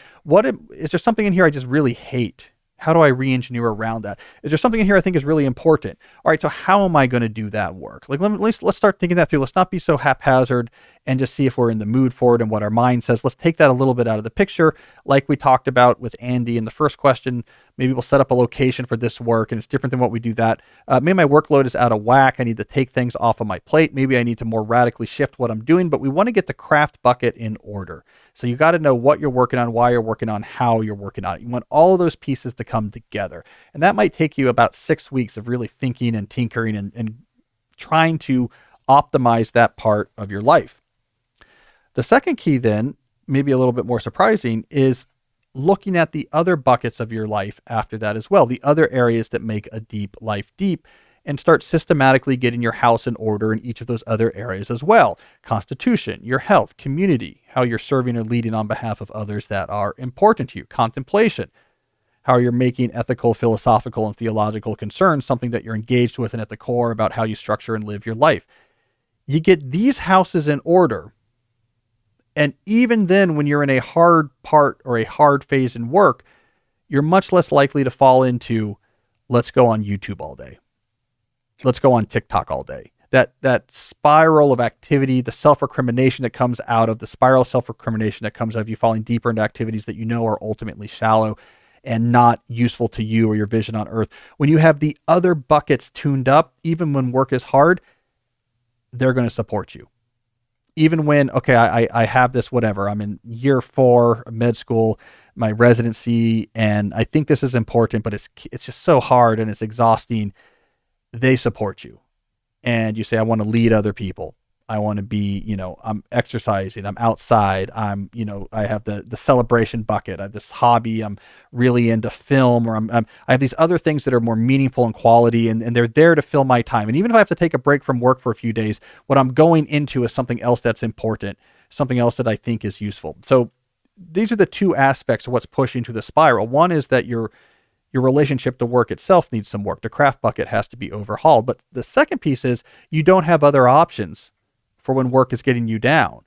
Is there something in here I just really hate? How do I re-engineer around that? Is there something in here I think is really important? All right, so how am I going to do that work? Like, let's start thinking that through. Let's not be so haphazard and just see if we're in the mood for it and what our mind says. Let's take that a little bit out of the picture. Like we talked about with Andy in the first question, maybe we'll set up a location for this work and it's different than what we do that. Maybe my workload is out of whack. I need to take things off of my plate. Maybe I need to more radically shift what I'm doing, but we want to get the craft bucket in order. So you got to know what you're working on, why you're working on, how you're working on it. You want all of those pieces to come together. And that might take you about 6 weeks of really thinking and tinkering and trying to optimize that part of your life. The second key then, maybe a little bit more surprising, is looking at the other buckets of your life after that as well, the other areas that make a deep life deep, and start systematically getting your house in order in each of those other areas as well. Constitution, your health, community, how you're serving or leading on behalf of others that are important to you. Contemplation, how you're making ethical, philosophical, and theological concerns something that you're engaged with and at the core about how you structure and live your life. You get these houses in order, and even then, when you're in a hard part or a hard phase in work, you're much less likely to fall into, let's go on YouTube all day. let's go on TikTok all day. That spiral of activity, the self-recrimination that comes out of the spiral self-recrimination that comes out of you falling deeper into activities that you know are ultimately shallow and not useful to you or your vision on earth. When you have the other buckets tuned up, even when work is hard, they're going to support you. Even when, okay, I have this, whatever, I'm in year 4 of med school, my residency, and I think this is important, but it's just so hard and it's exhausting. They support you. And you say, I want to lead other people. I want to be, I'm exercising, I'm outside, I have the celebration bucket, I have this hobby, I'm really into film, or I have these other things that are more meaningful in quality, and they're there to fill my time. And even if I have to take a break from work for a few days, what I'm going into is something else that's important, something else that I think is useful. So these are the two aspects of what's pushing to the spiral. One is that your relationship to work itself needs some work. The craft bucket has to be overhauled. But the second piece is you don't have other options for when work is getting you down.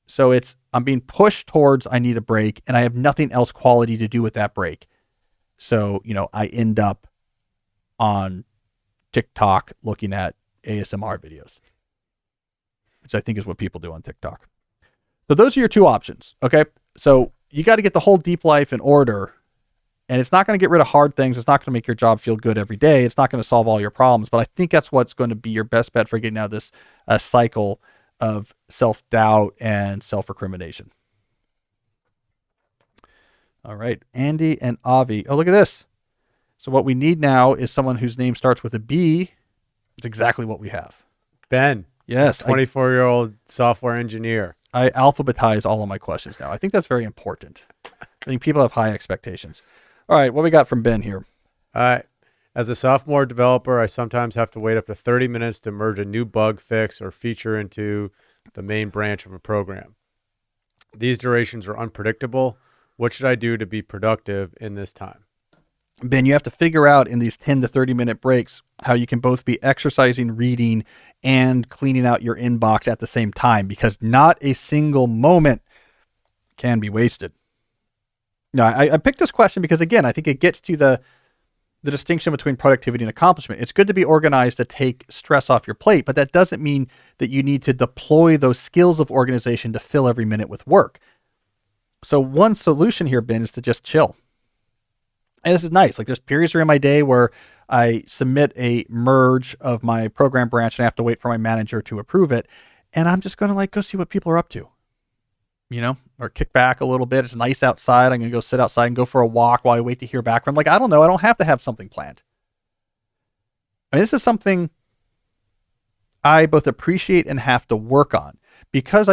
So I'm being pushed towards I need a break, and I have nothing else quality to do with that break. So, I end up on TikTok looking at ASMR videos, which I think is what people do on TikTok. So those are your two options. Okay. So you got to get the whole deep life in order. And it's not going to get rid of hard things. It's not going to make your job feel good every day. It's not going to solve all your problems. But I think that's what's going to be your best bet for getting out of this cycle of self-doubt and self-recrimination. All right. Andy and Avi. Oh, look at this. So what we need now is someone whose name starts with a B. It's exactly what we have. Ben. Yes. 24-year-old software engineer. I alphabetize all of my questions now. I think that's very important. I think people have high expectations. All right, what we got from Ben here? As a sophomore developer, I sometimes have to wait up to 30 minutes to merge a new bug fix or feature into the main branch of a program. These durations are unpredictable. What should I do to be productive in this time? Ben, you have to figure out in these 10 to 30 minute breaks how you can both be exercising, reading, and cleaning out your inbox at the same time, because not a single moment can be wasted. No, I picked this question because, again, I think it gets to the distinction between productivity and accomplishment. It's good to be organized to take stress off your plate, but that doesn't mean that you need to deploy those skills of organization to fill every minute with work. So one solution here, Ben, is to just chill. And this is nice. Like, there's periods during my day where I submit a merge of my program branch and I have to wait for my manager to approve it. And I'm just going to go see what people are up to. Or kick back a little bit. It's nice outside. I'm going to go sit outside and go for a walk while I wait to hear back from. I don't know. I don't have to have something planned. This is something I both appreciate and have to work on, because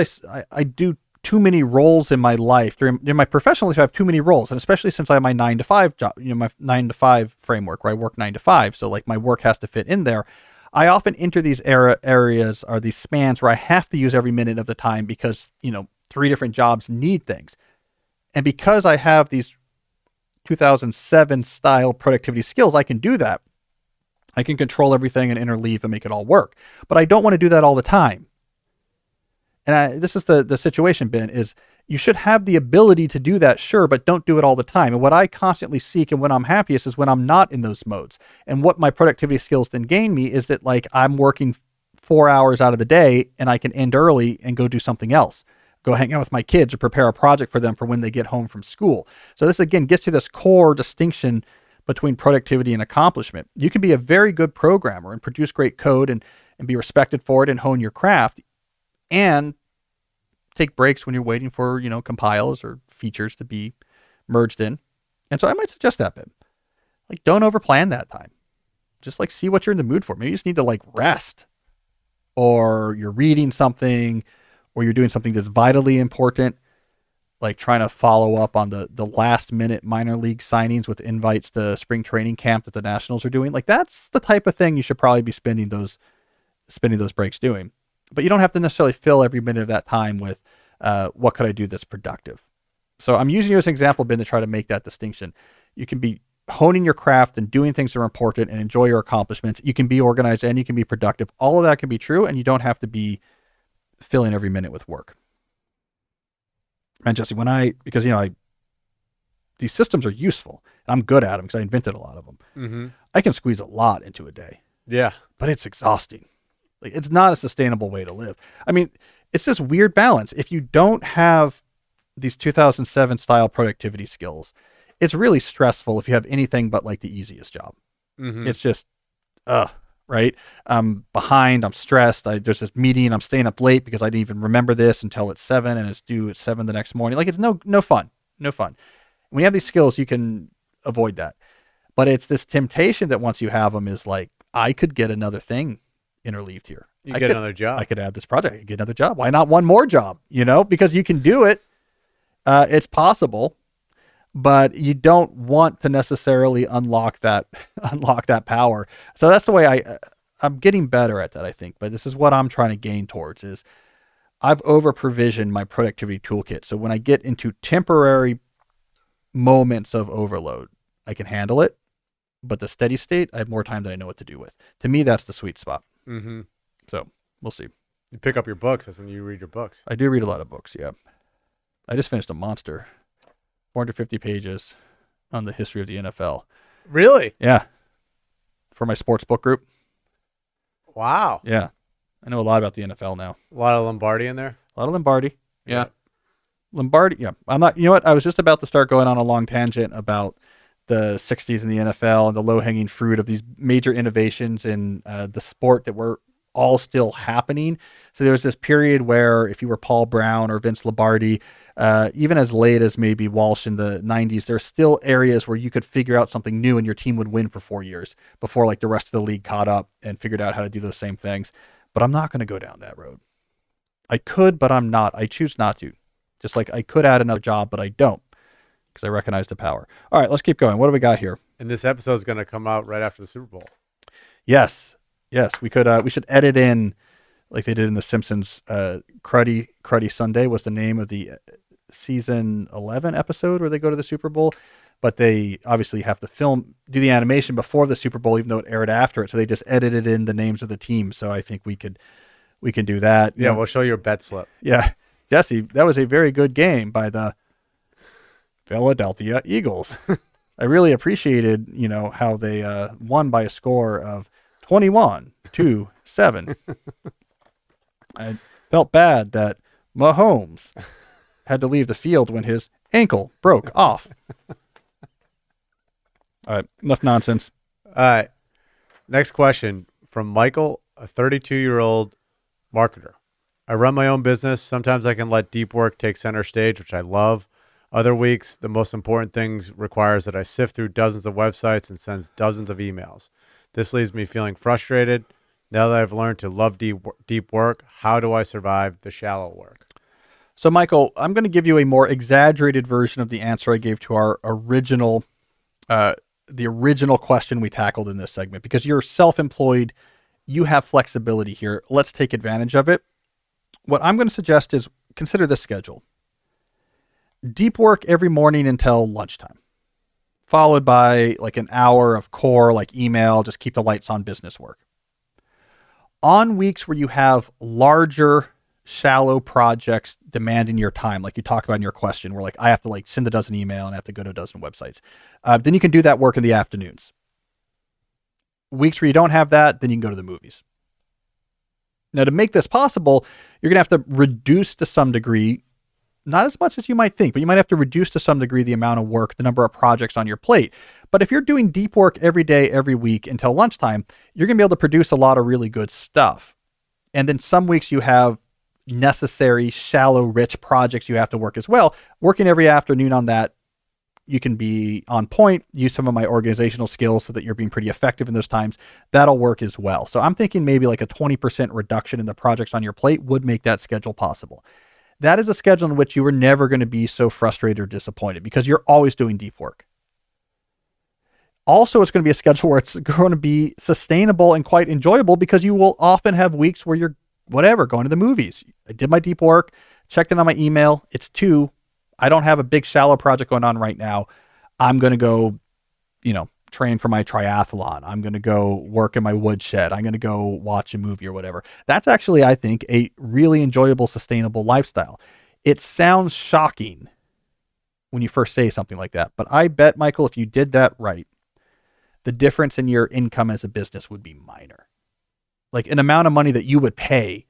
I do too many roles in my life. During my professional life, I have too many roles. And especially since I have my 9-to-5 job, my 9-to-5 framework where I work 9 to 5. So my work has to fit in there. I often enter these areas or these spans where I have to use every minute of the time because, 3 different jobs need things. And because I have these 2007 style productivity skills, I can do that. I can control everything and interleave and make it all work. But I don't want to do that all the time. And this is the situation, Ben, is you should have the ability to do that, sure, but don't do it all the time. And what I constantly seek and when I'm happiest is when I'm not in those modes. And what my productivity skills then gain me is that I'm working 4 hours out of the day and I can end early and go do something else. Go hang out with my kids or prepare a project for them for when they get home from school. So this, again, gets to this core distinction between productivity and accomplishment. You can be a very good programmer and produce great code and be respected for it and hone your craft, and take breaks when you're waiting for, compiles or features to be merged in. And so I might suggest that bit. Don't overplan that time. Just see what you're in the mood for. Maybe you just need to rest, or you're reading something, or you're doing something that's vitally important, like trying to follow up on the last minute minor league signings with invites to spring training camp that the Nationals are doing. That's the type of thing you should probably be spending those breaks doing. But you don't have to necessarily fill every minute of that time with what could I do that's productive. So I'm using you as an example, Ben, to try to make that distinction. You can be honing your craft and doing things that are important and enjoy your accomplishments. You can be organized and you can be productive. All of that can be true, and you don't have to be filling every minute with work. And Jesse, because these systems are useful and I'm good at them because I invented a lot of them. Mm-hmm. I can squeeze a lot into a day. Yeah. but it's exhausting. Like, it's not a sustainable way to live. I mean, it's this weird balance. If you don't have these 2007 style productivity skills, it's really stressful if you have anything but like the easiest job. Mm-hmm. It's just, right? I'm behind. I'm stressed. There's this meeting. I'm staying up late because I didn't even remember this until it's 7 and it's due at 7 the next morning. Like, it's no fun. No fun. When you have these skills, you can avoid that. But it's this temptation that once you have them is like, I could get another thing interleaved here. You get another job. I could add this project. I could get another job. Why not one more job? Because you can do it. It's possible, but you don't want to necessarily unlock that power. So that's the way I'm getting better at that, I think. But this is what I'm trying to gain towards is I've over provisioned my productivity toolkit. So when I get into temporary moments of overload, I can handle it. But the steady state, I have more time than I know what to do with. To me, that's the sweet spot. Mm-hmm. So we'll see. You pick up your books. That's when you read your books. I do read a lot of books. Yeah. I just finished a monster, 450 pages on the history of the NFL. Really? Yeah. For my sports book group. Wow. Yeah. I know a lot about the NFL now. A lot of Lombardi in there? A lot of Lombardi. Yeah. Lombardi. Yeah. I'm not, you know what? I was just about to start going on a long tangent about the 60s in the NFL and the low hanging fruit of these major innovations in the sport that were all still happening. So there was this period where if you were Paul Brown or Vince Lombardi, even as late as maybe Walsh in the 90s, there's still areas where you could figure out something new and your team would win for 4 years before like the rest of the league caught up and figured out how to do those same things. But I'm not going to go down that road. I could, but I'm not. I choose not to. Just like I could add another job, but I don't because I recognize the power. All right, let's keep going. What do we got here? And this episode is going to come out right after the Super Bowl. Yes, we could. We should edit in like they did in The Simpsons. Cruddy Sunday was the name of the season 11 episode where they go to the Super Bowl, but they obviously have to do the animation before the Super Bowl, even though it aired after it. So they just edited in the names of the teams. So I think we can do that. Yeah, we'll show your bet slip. Yeah, Jesse, that was a very good game by the Philadelphia Eagles. I really appreciated, how they won by a score of 21-7. I felt bad that Mahomes had to leave the field when his ankle broke off. All right, enough nonsense. All right. Next question from Michael, a 32-year-old marketer. I run my own business. Sometimes I can let deep work take center stage, which I love. Other weeks, the most important things requires that I sift through dozens of websites and send dozens of emails. This leaves me feeling frustrated. Now that I've learned to love deep work, how do I survive the shallow work? So, Michael, I'm going to give you a more exaggerated version of the answer I gave to our original, the original question we tackled in this segment. Because you're self-employed, you have flexibility here. Let's take advantage of it. What I'm going to suggest is consider this schedule. Deep work every morning until lunchtime, followed by like an hour of core, like email, just keep the lights on business work. On weeks where you have larger, shallow projects demanding your time, like you talked about in your question, where like I have to like send a dozen email and I have to go to a dozen websites, then you can do that work in the afternoons. Weeks where you don't have that, then you can go to the movies. Now, to make this possible, you're going to have to reduce to some degree, not as much as you might think, but you might have to reduce to some degree the amount of work, the number of projects on your plate. But if you're doing deep work every day, every week until lunchtime, you're going to be able to produce a lot of really good stuff. And then some weeks you have necessary, shallow, rich projects you have to work as well. Working every afternoon on that, you can be on point, use some of my organizational skills so that you're being pretty effective in those times. That'll work as well. So I'm thinking maybe like a 20% reduction in the projects on your plate would make that schedule possible. That is a schedule in which you are never going to be so frustrated or disappointed because you're always doing deep work. Also, it's going to be a schedule where it's going to be sustainable and quite enjoyable because you will often have weeks where you're going to the movies. I did my deep work, checked in on my email. It's 2. I don't have a big shallow project going on right now. I'm going to go, train for my triathlon. I'm going to go work in my woodshed. I'm going to go watch a movie or whatever. That's actually, I think, a really enjoyable, sustainable lifestyle. It sounds shocking when you first say something like that, but I bet, Michael, if you did that right, the difference in your income as a business would be minor. Like an amount of money that you would pay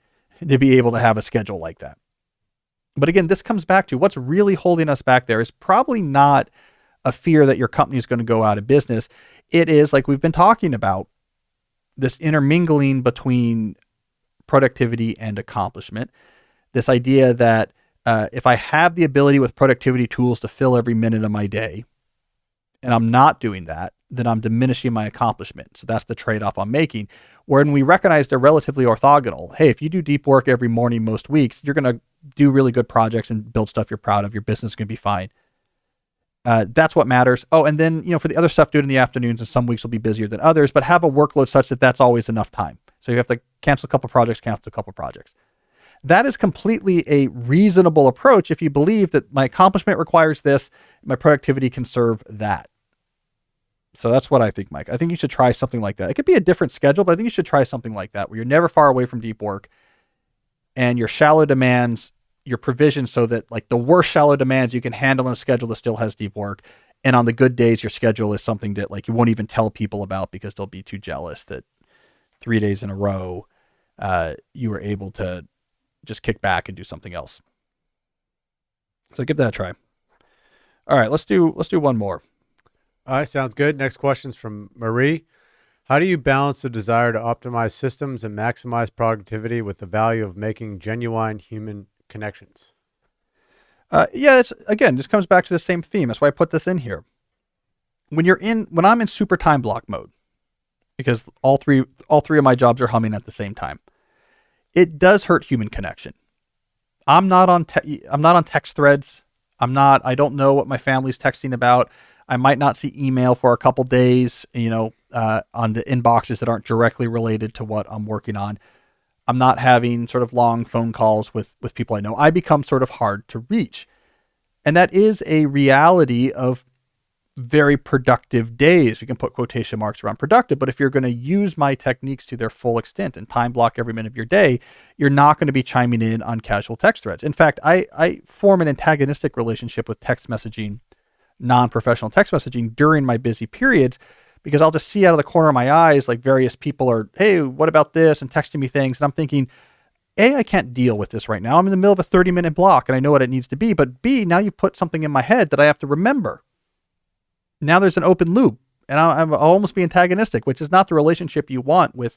to be able to have a schedule like that. But again, this comes back to what's really holding us back there is probably not a fear that your company is going to go out of business. It is, like we've been talking about, this intermingling between productivity and accomplishment. This idea that if I have the ability with productivity tools to fill every minute of my day, and I'm not doing that, then I'm diminishing my accomplishment. So that's the trade-off I'm making. When we recognize they're relatively orthogonal, hey, if you do deep work every morning, most weeks, you're going to do really good projects and build stuff you're proud of. Your business is going to be fine. That's what matters. Oh, and then, for the other stuff, do it in the afternoons, and some weeks will be busier than others, but have a workload such that that's always enough time. So you have to cancel a couple projects. That is completely a reasonable approach if you believe that my accomplishment requires this, my productivity can serve that. So that's what I think, Mike. I think you should try something like that. It could be a different schedule, but I think you should try something like that where you're never far away from deep work and your shallow demands, your provision so that like the worst shallow demands you can handle in a schedule that still has deep work. And on the good days, your schedule is something that like you won't even tell people about because they'll be too jealous that 3 days in a row, you were able to just kick back and do something else. So give that a try. All right, let's do one more. All right, sounds good. Next question's from Marie. How do you balance the desire to optimize systems and maximize productivity with the value of making genuine human connections? This comes back to the same theme. That's why I put this in here. When I'm in super time block mode, because all three of my jobs are humming at the same time, it does hurt human connection. I'm not on text threads. I don't know what my family's texting about. I might not see email for a couple days, on the inboxes that aren't directly related to what I'm working on. I'm not having sort of long phone calls with people I know. I become sort of hard to reach. And that is a reality of very productive days. We can put quotation marks around productive, but if you're going to use my techniques to their full extent and time block every minute of your day, you're not going to be chiming in on casual text threads. In fact, I form an antagonistic relationship with text messaging, non-professional text messaging during my busy periods, because I'll just see out of the corner of my eyes, like various people are, hey, what about this? And texting me things. And I'm thinking, A, I can't deal with this right now. I'm in the middle of a 30-minute block and I know what it needs to be. But B, now you've put something in my head that I have to remember. Now there's an open loop and I'll almost be antagonistic, which is not the relationship you want with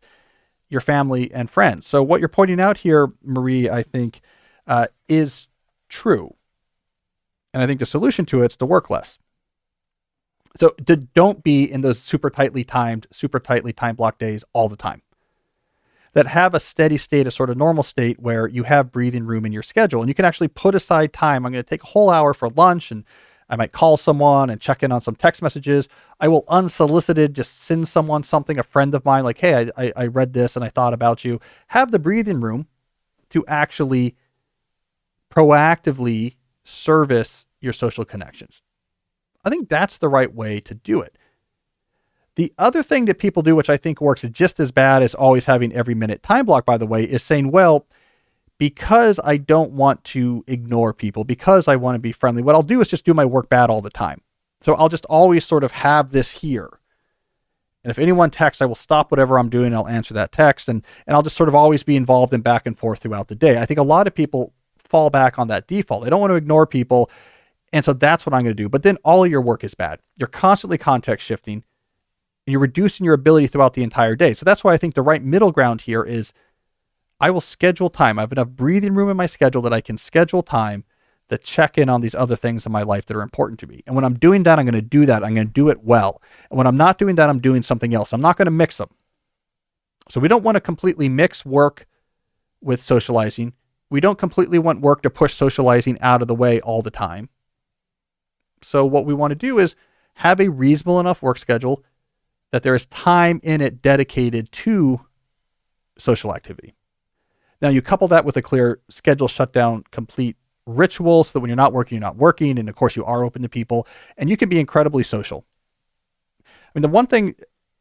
your family and friends. So what you're pointing out here, Marie, I think is true. And I think the solution to it is to work less. So don't be in those super tightly time block days all the time. That have a steady state, a sort of normal state where you have breathing room in your schedule and you can actually put aside time. I'm going to take a whole hour for lunch and I might call someone and check in on some text messages. I will unsolicited just send someone something, a friend of mine, like, hey, I read this and I thought about you. Have the breathing room to actually proactively service your social connections. I think that's the right way to do it. The other thing that people do, which I think works just as bad as always having every minute time block, by the way, is saying, well, because I don't want to ignore people, because I want to be friendly, what I'll do is just do my work bad all the time. So I'll just always sort of have this here. And if anyone texts, I will stop whatever I'm doing and I'll answer that text. And I'll just sort of always be involved in back and forth throughout the day. I think a lot of people fall back on that default. They don't want to ignore people. And so that's what I'm going to do. But then all of your work is bad. You're constantly context shifting and you're reducing your ability throughout the entire day. So that's why I think the right middle ground here is I will schedule time. I have enough breathing room in my schedule that I can schedule time to check in on these other things in my life that are important to me. And when I'm doing that, I'm going to do that. I'm going to do it well. And when I'm not doing that, I'm doing something else. I'm not going to mix them. So we don't want to completely mix work with socializing. We don't completely want work to push socializing out of the way all the time. So what we want to do is have a reasonable enough work schedule that there is time in it dedicated to social activity. Now you couple that with a clear schedule shutdown complete ritual so that when you're not working, you're not working. And of course you are open to people and you can be incredibly social. I mean, the one thing,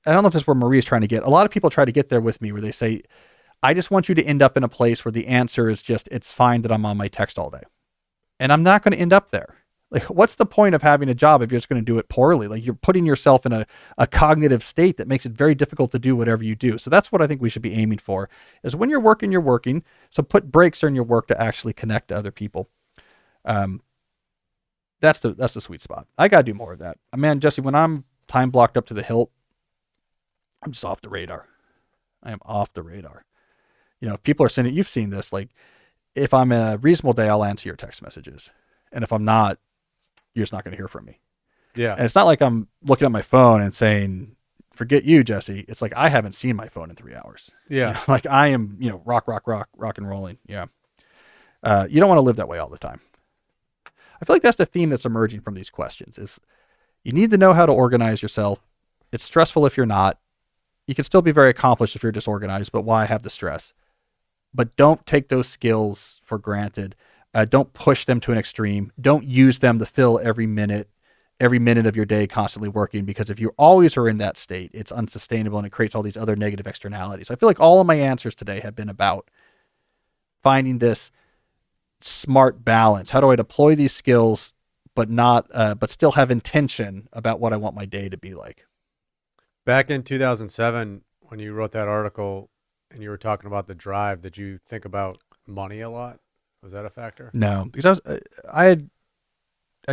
I don't know if this is where Marie is trying to get, a lot of people try to get there with me where they say, I just want you to end up in a place where the answer is just, it's fine that I'm on my text all day. And I'm not going to end up there. Like, what's the point of having a job if you're just going to do it poorly? Like, you're putting yourself in a cognitive state that makes it very difficult to do whatever you do. So that's what I think we should be aiming for, is when you're working, you're working. So put breaks during your work to actually connect to other people. That's the sweet spot. I got to do more of that. Man, Jesse, when I'm time blocked up to the hilt, I'm just off the radar. I am off the radar. If people are sending, you've seen this, like, if I'm in a reasonable day, I'll answer your text messages. And if I'm not, you're just not going to hear from me. Yeah. And it's not like I'm looking at my phone and saying, forget you, Jesse. It's like, I haven't seen my phone in 3 hours. Yeah. Like, I am, rock and rolling. Yeah. You don't want to live that way all the time. I feel like that's the theme that's emerging from these questions is you need to know how to organize yourself. It's stressful if you're not. You can still be very accomplished if you're disorganized, but why have the stress? But don't take those skills for granted. Don't push them to an extreme. Don't use them to fill every minute of your day constantly working, because if you always are in that state, it's unsustainable and it creates all these other negative externalities. I feel like all of my answers today have been about finding this smart balance. How do I deploy these skills, but still have intention about what I want my day to be like? Back in 2007, when you wrote that article and you were talking about the drive, did you think about money a lot? Was that a factor? No, because I'd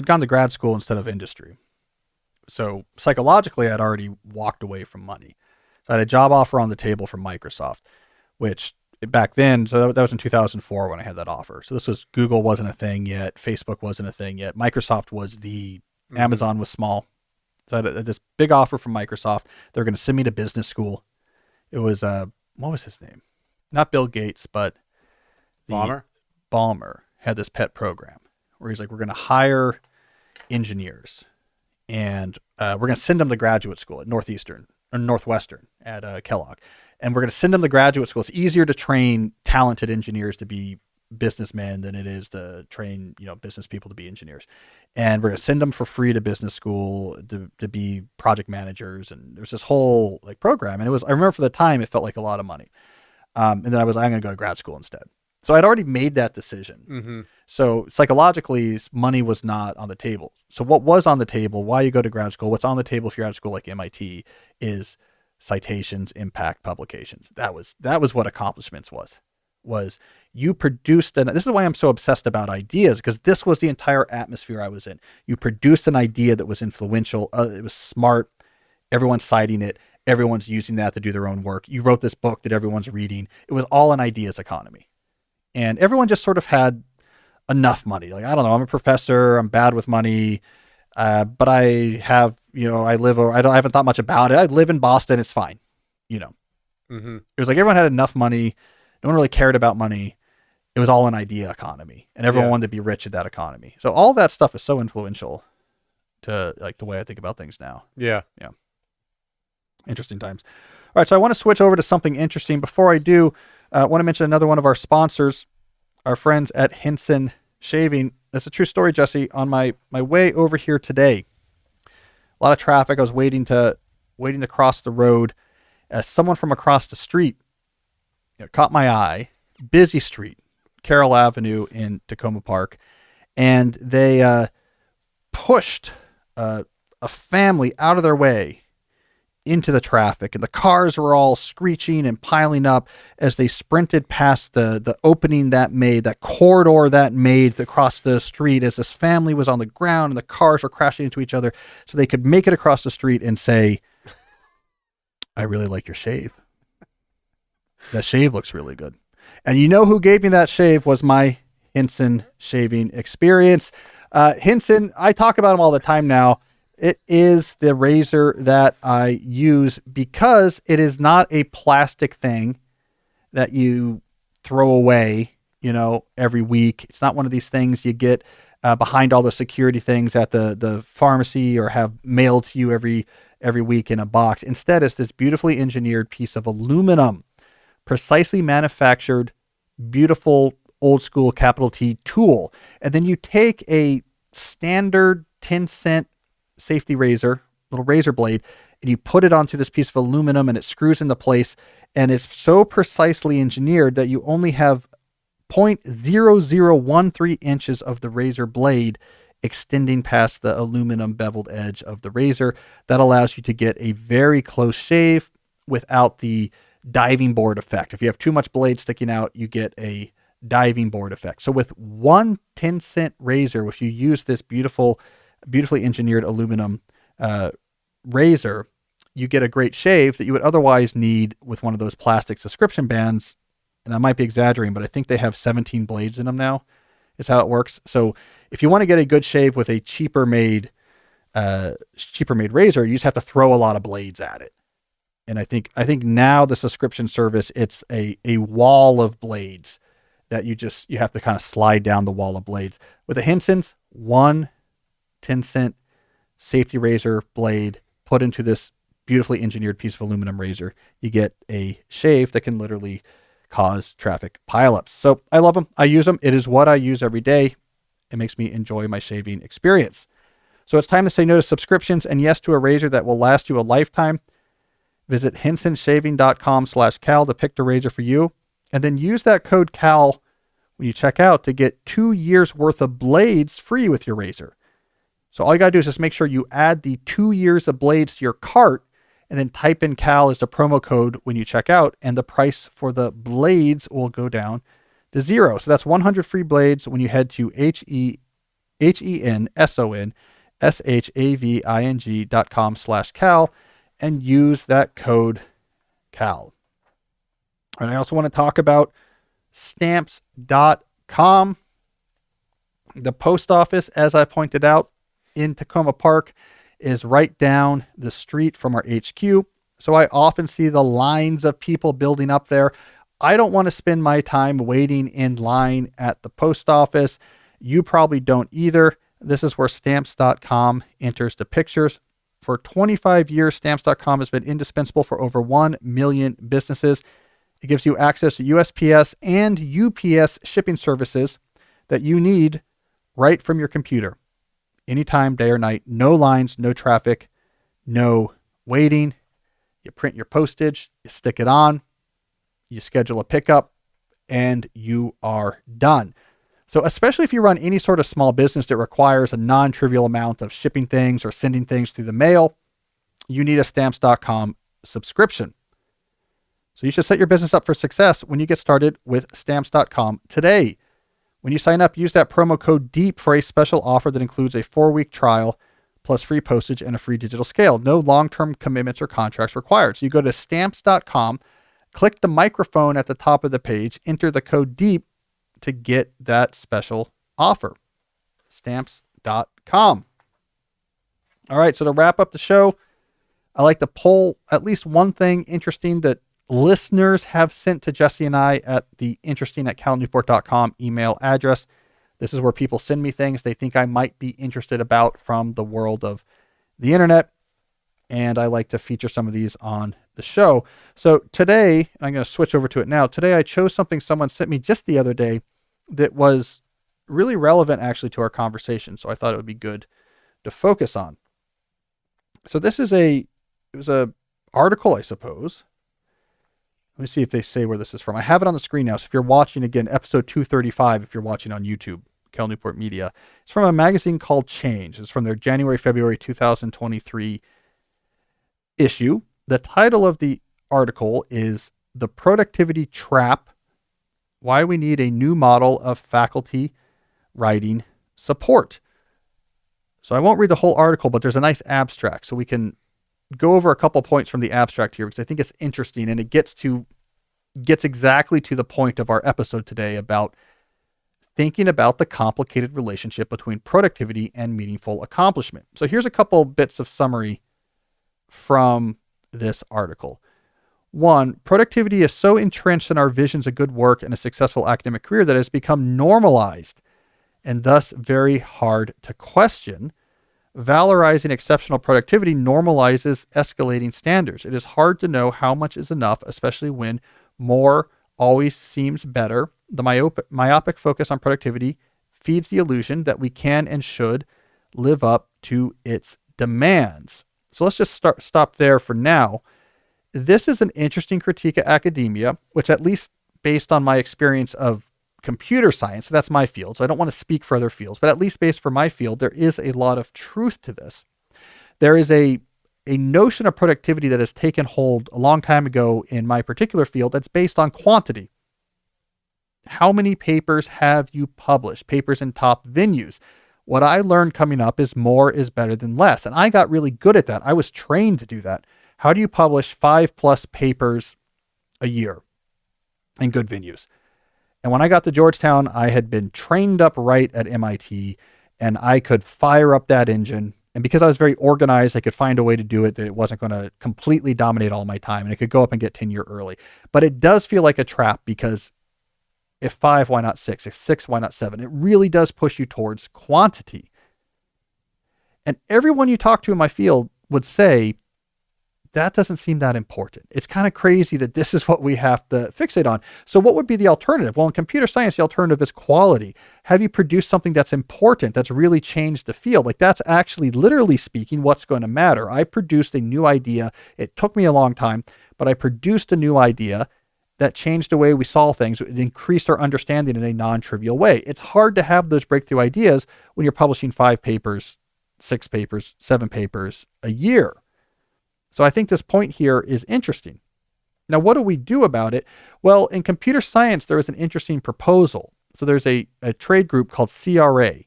gone to grad school instead of industry. So psychologically, I'd already walked away from money. So I had a job offer on the table from Microsoft, which back then, so that was in 2004 when I had that offer. So this was, Google wasn't a thing yet. Facebook wasn't a thing yet. Microsoft was Amazon was small. So I had this big offer from Microsoft. They're going to send me to business school. It was, what was his name? Not Bill Gates, but Ballmer had this pet program where he's like, we're going to hire engineers and we're going to send them to graduate school at Northwestern at Kellogg. And we're going to send them to graduate school. It's easier to train talented engineers to be businessmen than it is to train, business people to be engineers. And we're going to send them for free to business school to be project managers. And there's this whole program. And I remember for the time, it felt like a lot of money. And then I'm going to go to grad school instead. So I'd already made that decision. Mm-hmm. So psychologically, money was not on the table. So what was on the table, why you go to grad school, what's on the table if you're at a school like MIT is citations, impact, publications. That was what accomplishments was you produced, and this is why I'm so obsessed about ideas, because this was the entire atmosphere I was in. You produced an idea that was influential. It was smart. Everyone's citing it. Everyone's using that to do their own work. You wrote this book that everyone's reading. It was all an ideas economy. And everyone just sort of had enough money. Like, I don't know, I'm a professor, I'm bad with money, but I have, I haven't thought much about it. I live in Boston, it's fine. Mm-hmm. It was like everyone had enough money. No one really cared about money. It was all an idea economy, and everyone wanted to be rich at that economy. So all that stuff is so influential to the way I think about things now. Yeah. Yeah. Interesting times. All right. So I want to switch over to something interesting. Before I do, I want to mention another one of our sponsors, our friends at Henson Shaving. That's a true story, Jesse. On my way over here today, a lot of traffic. I was waiting to cross the road. Someone from across the street caught my eye. Busy street, Carroll Avenue in Tacoma Park, and they pushed a family out of their way into the traffic, and the cars were all screeching and piling up as they sprinted past the opening that corridor that made across the street, as this family was on the ground and the cars were crashing into each other, so they could make it across the street and say, I really like your shave. That shave looks really good. And you know who gave me that shave was my Henson Shaving experience. Henson, I talk about them all the time now. It is the razor that I use because it is not a plastic thing that you throw away, every week. It's not one of these things you get behind all the security things at the pharmacy or have mailed to you every week in a box. Instead, it's this beautifully engineered piece of aluminum, precisely manufactured, beautiful, old school capital T tool. And then you take a standard 10-cent safety razor, little razor blade, and you put it onto this piece of aluminum and it screws into place. And it's so precisely engineered that you only have 0.0013 inches of the razor blade extending past the aluminum beveled edge of the razor. That allows you to get a very close shave without the diving board effect. If you have too much blade sticking out, you get a diving board effect. So with one 10-cent razor, if you use this beautifully engineered aluminum razor, you get a great shave that you would otherwise need with one of those plastic subscription bands. And I might be exaggerating, but I think they have 17 blades in them now, is how it works. So if you want to get a good shave with a cheaper made razor, you just have to throw a lot of blades at it. And I think now the subscription service, it's a wall of blades that you have to kind of slide down the wall of blades. With the Henson's, one 10-cent safety razor blade put into this beautifully engineered piece of aluminum razor, you get a shave that can literally cause traffic pileups. So I love them. I use them. It is what I use every day. It makes me enjoy my shaving experience. So it's time to say no to subscriptions and yes to a razor that will last you a lifetime. Visit hensonshaving.com/Cal to pick the razor for you. And then use that code CAL when you check out to get 2 years worth of blades free with your razor. So all you got to do is just make sure you add the 2 years of blades to your cart and then type in CAL as the promo code when you check out, and the price for the blades will go down to zero. So that's 100 free blades when you head to hensonshaving.com/Cal and use that code CAL. And I also want to talk about stamps.com. The post office, as I pointed out, in Tacoma Park is right down the street from our HQ. So I often see the lines of people building up there. I don't want to spend my time waiting in line at the post office. You probably don't either. This is where stamps.com enters the pictures. For 25 years, stamps.com has been indispensable for over 1 million businesses. It gives you access to USPS and UPS shipping services that you need right from your computer. Anytime, day or night, no lines, no traffic, no waiting. You print your postage, you stick it on, you schedule a pickup, and you are done. So especially if you run any sort of small business that requires a non-trivial amount of shipping things or sending things through the mail, you need a stamps.com subscription. So you should set your business up for success when you get started with stamps.com today. When you sign up, use that promo code DEEP for a special offer that includes a 4-week trial plus free postage and a free digital scale. No long-term commitments or contracts required. So you go to stamps.com, click the microphone at the top of the page, enter the code DEEP to get that special offer. Stamps.com. All right, so to wrap up the show, I like to pull at least one thing interesting that listeners have sent to Jesse and I at the interesting@calnewport.com email address. This is where people send me things they think I might be interested about from the world of the internet. And I like to feature some of these on the show. So today, I'm going to switch over to it now. Today, I chose something someone sent me just the other day that was really relevant actually to our conversation. So I thought it would be good to focus on. So this is it was a article, I suppose. Let me see if they say where this is from. I have it on the screen now. So if you're watching, again, episode 235, if you're watching on YouTube, Cal Newport Media. It's from a magazine called Change. It's from their January-February 2023 issue. The title of the article is The Productivity Trap: Why We Need a New Model of Faculty Writing Support. So I won't read the whole article, but there's a nice abstract. So we can go over a couple points from the abstract here because I think it's interesting and it gets exactly to the point of our episode today about thinking about the complicated relationship between productivity and meaningful accomplishment. So here's a couple bits of summary from this article. 1, productivity is so entrenched in our visions of good work and a successful academic career that it has become normalized and thus very hard to question. Valorizing exceptional productivity normalizes escalating standards. It is hard to know how much is enough, especially when more always seems better. The myopic focus on productivity feeds the illusion that we can and should live up to its demands. So let's just stop there for now. This is an interesting critique of academia, which, at least based on my experience of computer science, so that's my field, so I don't want to speak for other fields, but at least based for my field, there is a lot of truth to this. There is a notion of productivity that has taken hold a long time ago in my particular field that's based on quantity. How many papers have you published? Papers in top venues. What I learned coming up is more is better than less. And I got really good at that. I was trained to do that. How do you publish 5+ papers a year in good venues? And when I got to Georgetown, I had been trained up right at MIT, and I could fire up that engine. And because I was very organized, I could find a way to do it that it wasn't going to completely dominate all my time, and it could go up and get tenure early. But it does feel like a trap, because if 5, why not 6? If 6, why not 7? It really does push you towards quantity. And everyone you talk to in my field would say, that doesn't seem that important. It's kind of crazy that this is what we have to fixate on. So what would be the alternative? Well, in computer science, the alternative is quality. Have you produced something that's important, that's really changed the field? Like, that's actually, literally speaking, what's going to matter. I produced a new idea. It took me a long time, but I produced a new idea that changed the way we saw things. It increased our understanding in a non-trivial way. It's hard to have those breakthrough ideas when you're publishing 5 papers, 6 papers, 7 papers a year. So I think this point here is interesting. Now, what do we do about it? Well, in computer science, there is an interesting proposal. So there's a trade group called CRA,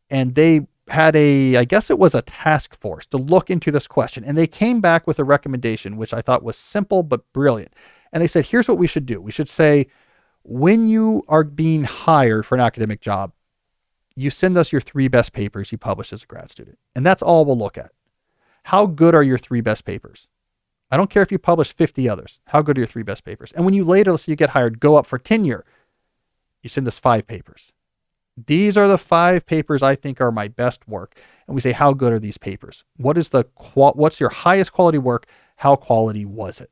and they had I guess it was a task force to look into this question. And they came back with a recommendation, which I thought was simple but brilliant. And they said, here's what we should do. We should say, when you are being hired for an academic job, you send us your 3 best papers you published as a grad student. And that's all we'll look at. How good are your 3 best papers? I don't care if you publish 50 others. How good are your 3 best papers? And when you later, so you get hired, go up for tenure, you send us 5 papers. These are the 5 papers I think are my best work. And we say, how good are these papers? What's your highest quality work? How quality was it?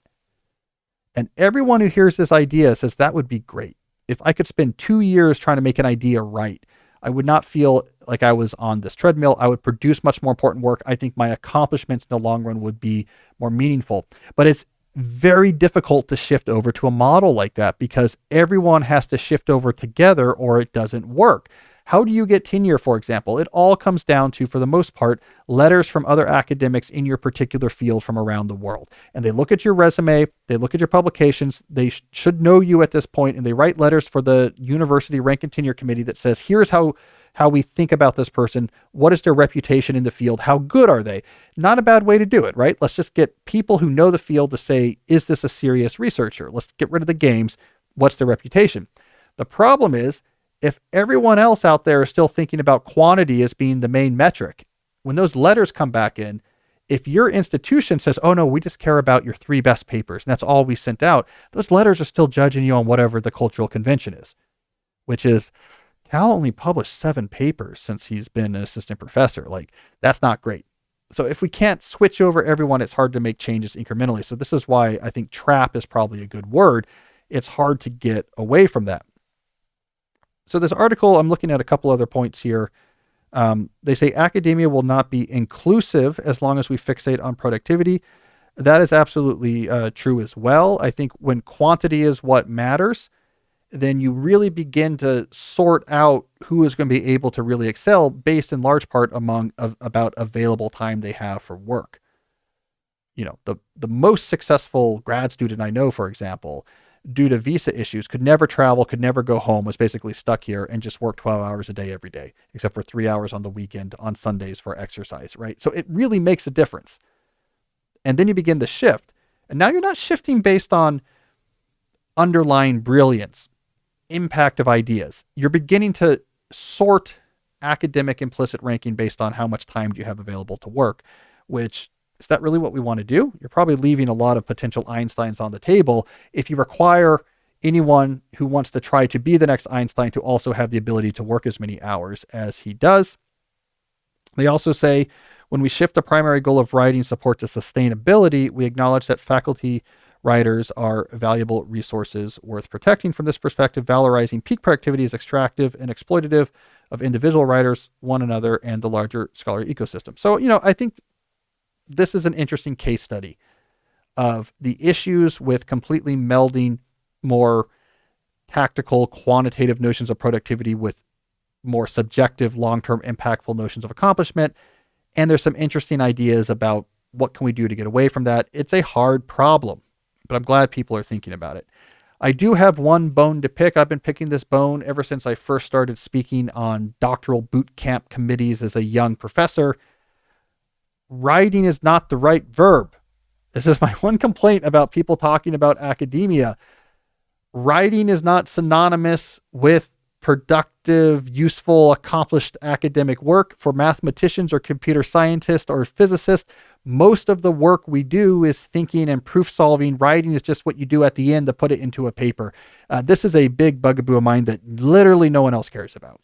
And everyone who hears this idea says that would be great. If I could spend 2 years trying to make an idea right, I would not feel like I was on this treadmill. I would produce much more important work. I think my accomplishments in the long run would be more meaningful. But it's very difficult to shift over to a model like that, because everyone has to shift over together or it doesn't work. How do you get tenure, for example? It all comes down to, for the most part, letters from other academics in your particular field from around the world. And they look at your resume, they look at your publications, they should know you at this point, and they write letters for the university rank and tenure committee that says, here's how we think about this person. What is their reputation in the field? How good are they? Not a bad way to do it, right? Let's just get people who know the field to say, is this a serious researcher? Let's get rid of the games. What's their reputation? The problem is, if everyone else out there is still thinking about quantity as being the main metric, when those letters come back in, if your institution says, oh no, we just care about your 3 best papers, and that's all we sent out, those letters are still judging you on whatever the cultural convention is, which is, Cal only published 7 papers since he's been an assistant professor. Like, that's not great. So if we can't switch over everyone, it's hard to make changes incrementally. So this is why I think trap is probably a good word. It's hard to get away from that. So this article, I'm looking at a couple other points here. They say academia will not be inclusive as long as we fixate on productivity. That is absolutely true as well. I think when quantity is what matters, then you really begin to sort out who is going to be able to really excel based in large part about available time they have for work. You know, the most successful grad student I know, for example, due to visa issues, could never travel, could never go home, was basically stuck here and just worked 12 hours a day every day, except for 3 hours on the weekend on Sundays for exercise, right? So it really makes a difference. And then you begin the shift. And now you're not shifting based on underlying brilliance, impact of ideas. You're beginning to sort academic implicit ranking based on how much time do you have available to work, which is that really what we want to do? You're probably leaving a lot of potential Einsteins on the table if you require anyone who wants to try to be the next Einstein to also have the ability to work as many hours as he does. They also say, when we shift the primary goal of writing support to sustainability, we acknowledge that faculty writers are valuable resources worth protecting. From this perspective, valorizing peak productivity is extractive and exploitative of individual writers, one another, and the larger scholarly ecosystem. So, I think this is an interesting case study of the issues with completely melding more tactical, quantitative notions of productivity with more subjective, long-term, impactful notions of accomplishment. And there's some interesting ideas about what can we do to get away from that. It's a hard problem, but I'm glad people are thinking about it. I do have one bone to pick. I've been picking this bone ever since I first started speaking on doctoral boot camp committees as a young professor. Writing is not the right verb. This is my one complaint about people talking about academia. Writing is not synonymous with productive, useful, accomplished academic work. For mathematicians or computer scientists or physicists, most of the work we do is thinking and proof solving. Writing is just what you do at the end to put it into a paper. This is a big bugaboo of mine that literally no one else cares about.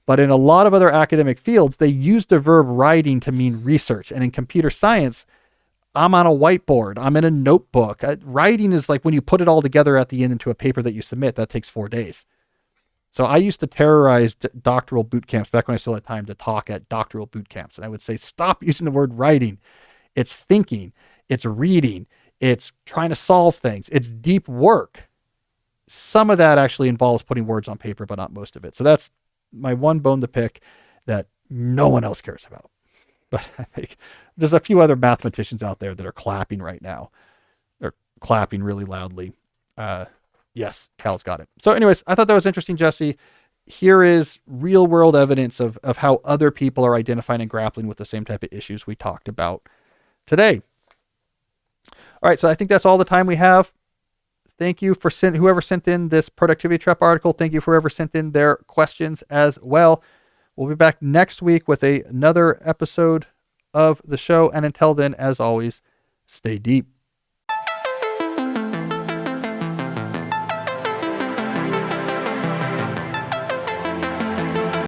But in a lot of other academic fields, they use the verb writing to mean research. And in computer science, I'm on a whiteboard. I'm in a notebook. Writing is like when you put it all together at the end into a paper that you submit. That takes 4 days. So I used to terrorize doctoral boot camps back when I still had time to talk at doctoral boot camps. And I would say, stop using the word writing. It's thinking, it's reading, it's trying to solve things, it's deep work. Some of that actually involves putting words on paper, but not most of it. So that's my one bone to pick that no one else cares about. But I think there's a few other mathematicians out there that are clapping right now. They're clapping really loudly. Yes, Cal's got it. So anyways, I thought that was interesting, Jesse. Here is real world evidence of how other people are identifying and grappling with the same type of issues we talked about today. All right, so I think that's all the time we have. Thank you for whoever sent in this Productivity Trap article. Thank you for whoever sent in their questions as well. We'll be back next week with another episode of the show. And until then, as always, stay deep.